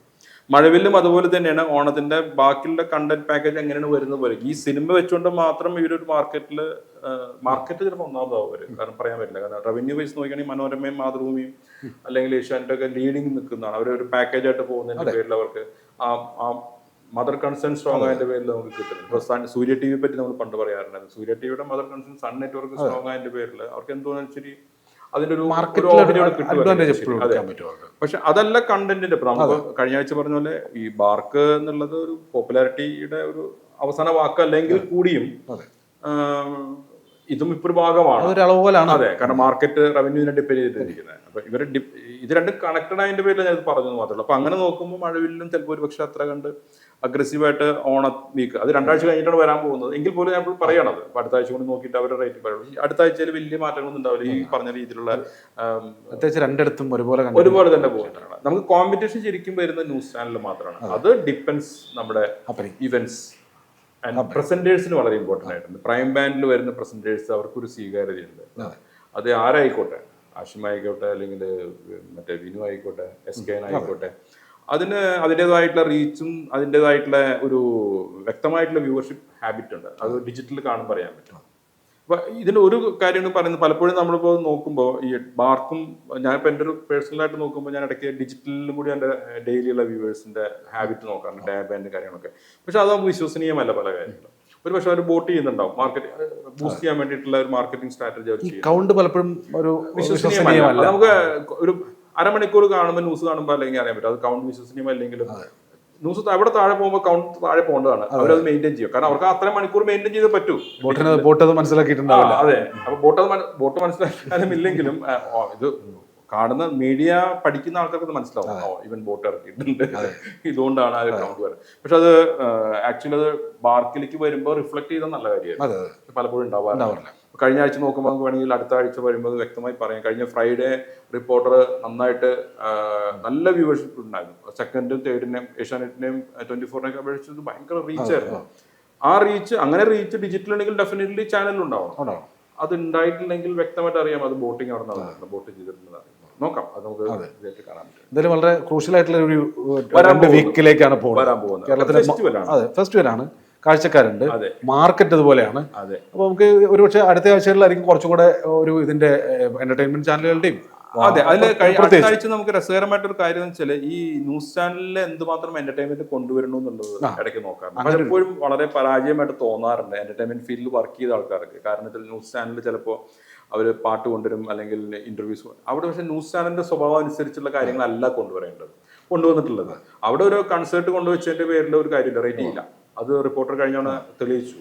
മഴവില്ലും അതുപോലെ തന്നെയാണ്. ഓണത്തിന്റെ ബാക്കിയുള്ള കണ്ടന്റ് പാക്കേജ് എങ്ങനെയാണ് വരുന്നത് പോലെ ഈ സിനിമ വെച്ചുകൊണ്ട് മാത്രം ഇവരൊരു മാർക്കറ്റ് ചിലപ്പോൾ ഒന്നാമതാവും അവർ. കാരണം പറയാൻ പറ്റില്ല. കാരണം റവന്യൂ വൈസ് നോക്കുകയാണെങ്കിൽ മനോരമയും മാതൃഭൂമിയും അല്ലെങ്കിൽ ഏഷ്യാനെറ്റ് ഒക്കെ ലീഡിങ് നിൽക്കുന്നതാണ്. അവരൊരു പാക്കേജ് ആയിട്ട് പോകുന്നതിന്റെ പേരിൽ അവർക്ക് ആ മദർ കൺസേൺ സ്ട്രോങ് ആയതിന്റെ പേരിൽ നമുക്ക് കിട്ടുന്നത്. ഇപ്പോൾ സൂര്യ TV പറ്റി നമ്മൾ പണ്ട് പറയാറുണ്ടായിരുന്നു. സൂര്യ TVയുടെ mother concern Sun Network strong ആയതിന്റെ പേരിൽ അവർക്ക് എന്തോന്ന് ശരി അതിന്റെ ഒരു പക്ഷെ അതല്ല കണ്ടന്റിന്റെ. നമുക്ക് കഴിഞ്ഞ ആഴ്ച പറഞ്ഞ പോലെ ഈ ബാർക്ക് എന്നുള്ളത് ഒരു പോപ്പുലാരിറ്റിയുടെ ഒരു അവസാന വാക്ക് അല്ലെങ്കിൽ കൂടിയും ഇതും ഇപ്പൊ ഒരു ഭാഗമാണ്. അതെ, കാരണം മാർക്കറ്റ് റവന്യൂവിനെ ഡിപ്പെൻഡ് ചെയ്തിരിക്കുന്നത്. അപ്പൊ ഇത് രണ്ടും കണക്റ്റഡ് ആയതിന്റെ പേരിൽ ഞാൻ പറഞ്ഞത് മാത്രമല്ല. അപ്പൊ അങ്ങനെ നോക്കുമ്പോൾ മഴവില്ലും ചിലപ്പോൾ ഒരു പക്ഷെ അത്ര കണ്ട് അഗ്രസീവായിട്ട് ഓണ വീക്ക് അത് 2 ആഴ്ച കഴിഞ്ഞിട്ടാണ് വരാൻ പോകുന്നത്. എങ്കിൽ പോലും ഞാൻ പറയണത് അടുത്ത ആഴ്ച കൊണ്ട് നോക്കിയിട്ട് അവരുടെ റേറ്റ് പറയുള്ളൂ. അടുത്ത ആഴ്ചയിൽ വലിയ മാറ്റങ്ങളൊന്നും ഉണ്ടാവില്ല. ഈ പറഞ്ഞ രീതിയിലുള്ള രണ്ടിടത്തും ഒരുപോലെ തന്നെ പോകുന്നതാണ്. നമുക്ക് കോമ്പറ്റീഷൻ ശരിക്കും വരുന്ന ന്യൂസ് ചാനലിൽ മാത്രമാണ്. അത് ഡിപ്പെൻസ് നമ്മുടെ ഇവന്റ്സ് ആൻഡ് പ്രസന്റേഴ്സിന് വളരെ ഇമ്പോർട്ടൻ്റ് ആയിട്ടുണ്ട്. പ്രൈം ബാൻഡിൽ വരുന്ന പ്രസന്റേഴ്സ് അവർക്കൊരു സ്വീകാര്യതയുണ്ട്. അത് ആരായിക്കോട്ടെ, ആഷിം ആയിക്കോട്ടെ, അല്ലെങ്കിൽ മറ്റേ വിനു ആയിക്കോട്ടെ, SK ആയിക്കോട്ടെ, അതിന് അതിൻ്റെതായിട്ടുള്ള റീച്ചും അതിൻ്റെതായിട്ടുള്ള ഒരു വ്യക്തമായിട്ടുള്ള വ്യൂവർഷിപ്പ് ഹാബിറ്റ് ഉണ്ട്. അത് ഡിജിറ്റലിൽ കാണുമ്പോൾ അറിയാൻ പറ്റും. അപ്പൊ ഇതിന്റെ ഒരു കാര്യമാണ് പറയുന്നത്. പലപ്പോഴും നമ്മളിപ്പോൾ നോക്കുമ്പോൾ ഈ ബാർക്കും ഞാനിപ്പോൾ എൻ്റെ ഒരു പേഴ്സണലായിട്ട് നോക്കുമ്പോൾ ഞാൻ ഇടയ്ക്ക് ഡിജിറ്റലിലും കൂടി എൻ്റെ ഡെയിലിയുള്ള വ്യൂവേഴ്സിന്റെ ഹാബിറ്റ് നോക്കാറുണ്ട്, ടാബ് ആൻഡ് കാര്യങ്ങളൊക്കെ. പക്ഷെ അത് നമുക്ക് വിശ്വസനീയമല്ല പല കാര്യങ്ങളും. ഒരു പക്ഷെ അവർ ബോട്ട് ചെയ്യുന്നുണ്ടാവും, മാർക്കറ്റ് ബൂസ്റ്റ് ചെയ്യാൻ വേണ്ടിയിട്ടുള്ള ഒരു മാർക്കറ്റിംഗ് സ്ട്രാറ്റജി അവർ ചെയ്യും. കൗണ്ട് പലപ്പോഴും ഒരു വിശ്വസനീയമല്ല. നമുക്ക് ഒരു അരമണിക്കൂർ കാണുമ്പോൾ ന്യൂസ് കാണുമ്പോൾ അല്ലെങ്കിൽ അറിയാൻ പറ്റും അത് കൗണ്ട് വിശ്വസനീയമല്ലെങ്കിലും. ന്യൂസ് അവിടെ താഴെ പോകുമ്പോൾ കൗണ്ട് താഴെ പോകേണ്ടതാണ്. അവരത് മെയിൻറ്റെയിൻ ചെയ്യും. കാരണം അവർക്ക് അത്ര മണിക്കൂർ മെയിൻറ്റെയിൻ ചെയ്ത് പറ്റൂ. ബോട്ട് മനസ്സിലാക്കിയിട്ടുണ്ടാവില്ല. അതെ, അപ്പൊ ബോട്ട് മനസ്സിലാക്കാനും ഇല്ലെങ്കിലും ഇത് കാണുന്ന മീഡിയ പഠിക്കുന്ന ആൾക്കാർക്ക് മനസ്സിലാവും ഇവൻ ബോട്ട് ഇറക്കിയിട്ടുണ്ട്, ഇതുകൊണ്ടാണ് ആ കൗണ്ട് വരുന്നത്. പക്ഷെ അത് ആക്ച്വലി അത് ബാർക്കിലേക്ക് വരുമ്പോൾ റിഫ്ലക്ട് ചെയ്താൽ നല്ല കാര്യമായിരുന്നു. പലപ്പോഴും ഉണ്ടാവാറില്ല. കഴിഞ്ഞ ആഴ്ച നോക്കുമ്പോൾ നമുക്ക് വേണമെങ്കിൽ അടുത്ത ആഴ്ച വരുമ്പോൾ വ്യക്തമായി പറയാം. കഴിഞ്ഞ ഫ്രൈഡേ റിപ്പോർട്ടർ നന്നായിട്ട് നല്ല വ്യൂവർഷിപ്പ് ഉണ്ടായിരുന്നു. സെക്കൻഡും തേർഡിനെയും ഏഷ്യാനെറ്റിനെയും 24-നെയൊക്കെ അപേക്ഷിച്ചത് ഭയങ്കര റീച്ച് ആയിരുന്നു. ആ റീച്ച് അങ്ങനെ റീച്ച് ഡിജിറ്റൽ ആണെങ്കിൽ ഡെഫിനറ്റ്ലി ചാനലുണ്ടാവും. അത് ഉണ്ടായിട്ടില്ലെങ്കിൽ വ്യക്തമായിട്ട് അറിയാം അത് ബോട്ടിങ് അവിടെ നടന്നിട്ടുണ്ട്, ബോട്ട് ചെയ്തിട്ടുണ്ടെന്ന് നോക്കാം. അത് നമുക്ക് കാണാൻ പറ്റും. എന്തായാലും വളരെ ക്രൂഷ്യൽ ആയിട്ടുള്ള ഒരു വീക്കിലേക്കാണ് പോകുന്നത്. കേരളത്തിലെ ഫെസ്റ്റിവലാണ്, കാഴ്ചക്കാരുണ്ട്, മാർക്കറ്റ് അതുപോലെയാണ്. അപ്പൊ നമുക്ക് ഒരുപക്ഷെ അടുത്ത ആഴ്ചകളിലായിരിക്കും കുറച്ചും കൂടെ ഒരു ഇതിന്റെ എന്റർടൈൻമെന്റ് ചാനലുകളുടെയും അതെ, അതിൽ അടുത്ത ആഴ്ച നമുക്ക് രസകരമായിട്ടൊരു കാര്യം എന്ന് വെച്ചാൽ ഈ ന്യൂസ് ചാനലിൽ എന്തുമാത്രം എന്റർടൈൻമെന്റ് കൊണ്ടുവരണം എന്നുള്ളത് ഇടയ്ക്ക് നോക്കാറുണ്ട്. പലപ്പോഴും വളരെ പരാജയമായിട്ട് തോന്നാറുണ്ട് എന്റർടൈൻമെന്റ് ഫീൽഡിൽ വർക്ക് ചെയ്ത ആൾക്കാർക്ക്. കാരണം വെച്ചാൽ ന്യൂസ് ചാനലിൽ ചിലപ്പോൾ അവർ പാട്ട് കൊണ്ടുവരും അല്ലെങ്കിൽ ഇന്റർവ്യൂസ്. അവിടെ പക്ഷേ ന്യൂസ് ചാനലിന്റെ സ്വഭാവം അനുസരിച്ചുള്ള കാര്യങ്ങളല്ല കൊണ്ടുവന്നിട്ടുള്ളത്. അവിടെ ഒരു കൺസേർട്ട് കൊണ്ടുവച്ചതിന്റെ പേരിൽ ഒരു കാര്യമില്ല, റേറ്റ് ചെയ്യില്ല. അത് റിപ്പോർട്ടർ കഴിഞ്ഞാണ് തെളിയിച്ചു.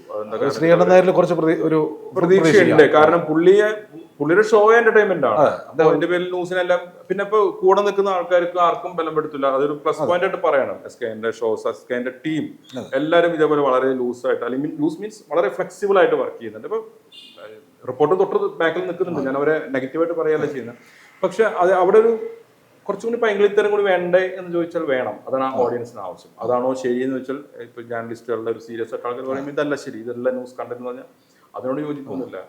ശ്രീകണ്ഠൻ നായരിൽ കുറച്ച് ഒരു പ്രതീക്ഷയുണ്ട്. കാരണം പുള്ളിയുടെ ഷോ എന്റർടൈൻമെന്റ് ആണ്. അപ്പൊ അതിന്റെ പേരിൽ ന്യൂസിനെല്ലാം പിന്നെ ഇപ്പൊ കൂടെ നിൽക്കുന്ന ആൾക്കാർക്ക് ആർക്കും ബലപ്പെടുത്തില്ല. അതൊരു പ്ലസ് പോയിന്റ് ആയിട്ട് പറയണം. SKന്റെ ഷോസ്, SKന്റെ ടീം എല്ലാവരും ഇതേപോലെ വളരെ ലൂസായിട്ട്, അല്ലെങ്കിൽ ലൂസ് മീൻസ് വളരെ ഫ്ലെക്സിബിൾ ആയിട്ട് വർക്ക് ചെയ്യുന്നുണ്ട്. ഇപ്പൊ റിപ്പോർട്ടർ തൊട്ട് ബാക്കിൽ നിൽക്കുന്നുണ്ട്, ഞാൻ അവരെ നെഗറ്റീവായിട്ട് പറയല്ല ചെയ്യുന്നത്. പക്ഷെ അത് അവിടെ ഒരു കുറച്ചും കൂടി പൈങ്കിളിത്തരം കൂടി വേണ്ടേ എന്ന് ചോദിച്ചാൽ വേണം. അതാണ് ആ ഓഡിയൻസിന് ആവശ്യം. അതാണോ ശരിയെന്ന് വെച്ചാൽ ഇപ്പൊ ജേർണലിസ്റ്റുകളുടെ ഒരു സീരിയസ് ആയിട്ട് ആൾക്കാർ പറയുമ്പോൾ ഇതല്ല ശരി, ഇതെല്ലാം ന്യൂസ് കണ്ടെന്ന് പറഞ്ഞാൽ അതിനോട് യോജിപ്പൊന്നുമില്ല.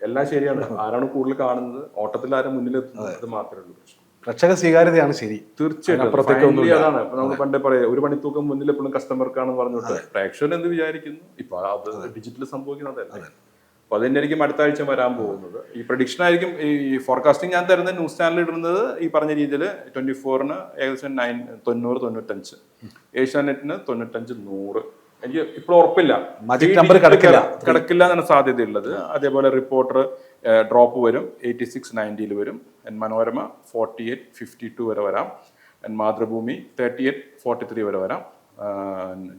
എല്ലാം ശരിയാണ്. ആരാണ് കൂടുതൽ കാണുന്നത്, ഓട്ടത്തിൽ ആരും മുന്നിലെത്തുന്നത്, അത് മാത്രമേ ഉള്ളൂ പ്രശ്നം. പ്രേക്ഷക സ്വീകാര്യതയാണ് ശരി. തീർച്ചയായിട്ടും അതാണ്. നമ്മൾ പണ്ടേ പറയാം, ഒരു മണിത്തൂക്കം മുന്നിൽ എപ്പോഴും കസ്റ്റമർക്കാണെന്ന് പറഞ്ഞിട്ട് പ്രേക്ഷകൻ എന്ത് വിചാരിക്കുന്നു. ഇപ്പൊ അത് ഡിജിറ്റൽ സംഭവിക്കുന്നതല്ല. അപ്പൊ അത് തന്നെയായിരിക്കും അടുത്ത ആഴ്ച വരാൻ പോകുന്നത്. ഈ പ്രഡിക്ഷൻ ആയിരിക്കും, ഈ ഫോർകാസ്റ്റിംഗ് ഞാൻ തരുന്ന ന്യൂസ് ചാനലിൽ ഇടുന്നത് ഈ പറഞ്ഞ രീതിയിൽ 24-ന് ഏകദേശം 90-95, ഏഷ്യാനെറ്റിന് 95-100. എനിക്ക് ഇപ്പോൾ ഉറപ്പില്ല, കിടക്കില്ല എന്നാണ് സാധ്യതയുള്ളത്. അതേപോലെ റിപ്പോർട്ടർ ഡ്രോപ്പ് വരും, 86-90 വരും. മനോരമ 48-52 വരെ വരാം. മാതൃഭൂമി 38-43 വരെ വരാം.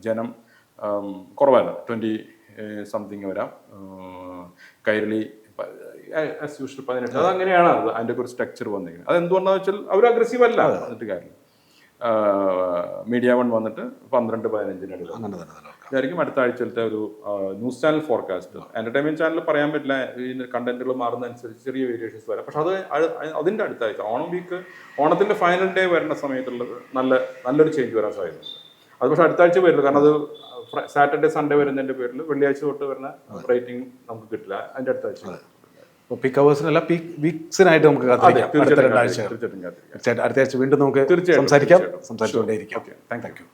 ജനം കുറവാണ്, 20-something വരാം. Kairali as usual 18. അത് അങ്ങനെയാണ്. അത് അതിൻ്റെ ഒരു സ്ട്രക്ചർ വന്നിരിക്കുന്നത്. അത് എന്തുകൊണ്ടാണെന്ന് വെച്ചാൽ അവർ അഗ്രസീവ് അല്ല എന്നിട്ട് കാര്യം. മീഡിയ 1 വന്നിട്ട് 12-15 ഇതായിരിക്കും അടുത്ത ആഴ്ചയിലത്തെ ഒരു news channel forecast. Entertainment channel പറയാൻ പറ്റില്ല, ഈ കണ്ടന്റുകൾ മാറുന്നതനുസരിച്ച് ചെറിയ വേരിയേഷൻസ് വരാം. പക്ഷെ അതിന്റെ അടുത്ത ആഴ്ച ഓണം വീക്ക്, ഓണത്തിന്റെ ഫൈനൽ ഡേ വരുന്ന സമയത്തുള്ളത് നല്ലൊരു ചേഞ്ച് വരാൻ സാധ്യതയുണ്ട്. അത് പക്ഷെ അടുത്ത ആഴ്ച വരില്ല, കാരണം അത് സാറ്റർഡേ സൺഡേ വരുന്നതിന്റെ പേരിൽ വെള്ളിയാഴ്ച തൊട്ട് വരുന്ന റേറ്റിംഗ് നമുക്ക് കിട്ടില്ല. അതിന്റെ അടുത്ത ആഴ്ച പീക്ക് അവേഴ്സിനല്ല, പീക്ക് വീക്സിനായിട്ട് നമുക്ക് അടുത്ത ആഴ്ച വീണ്ടും നമുക്ക് സംസാരിച്ചുകൊണ്ടേയിരിക്കാം. Thank you.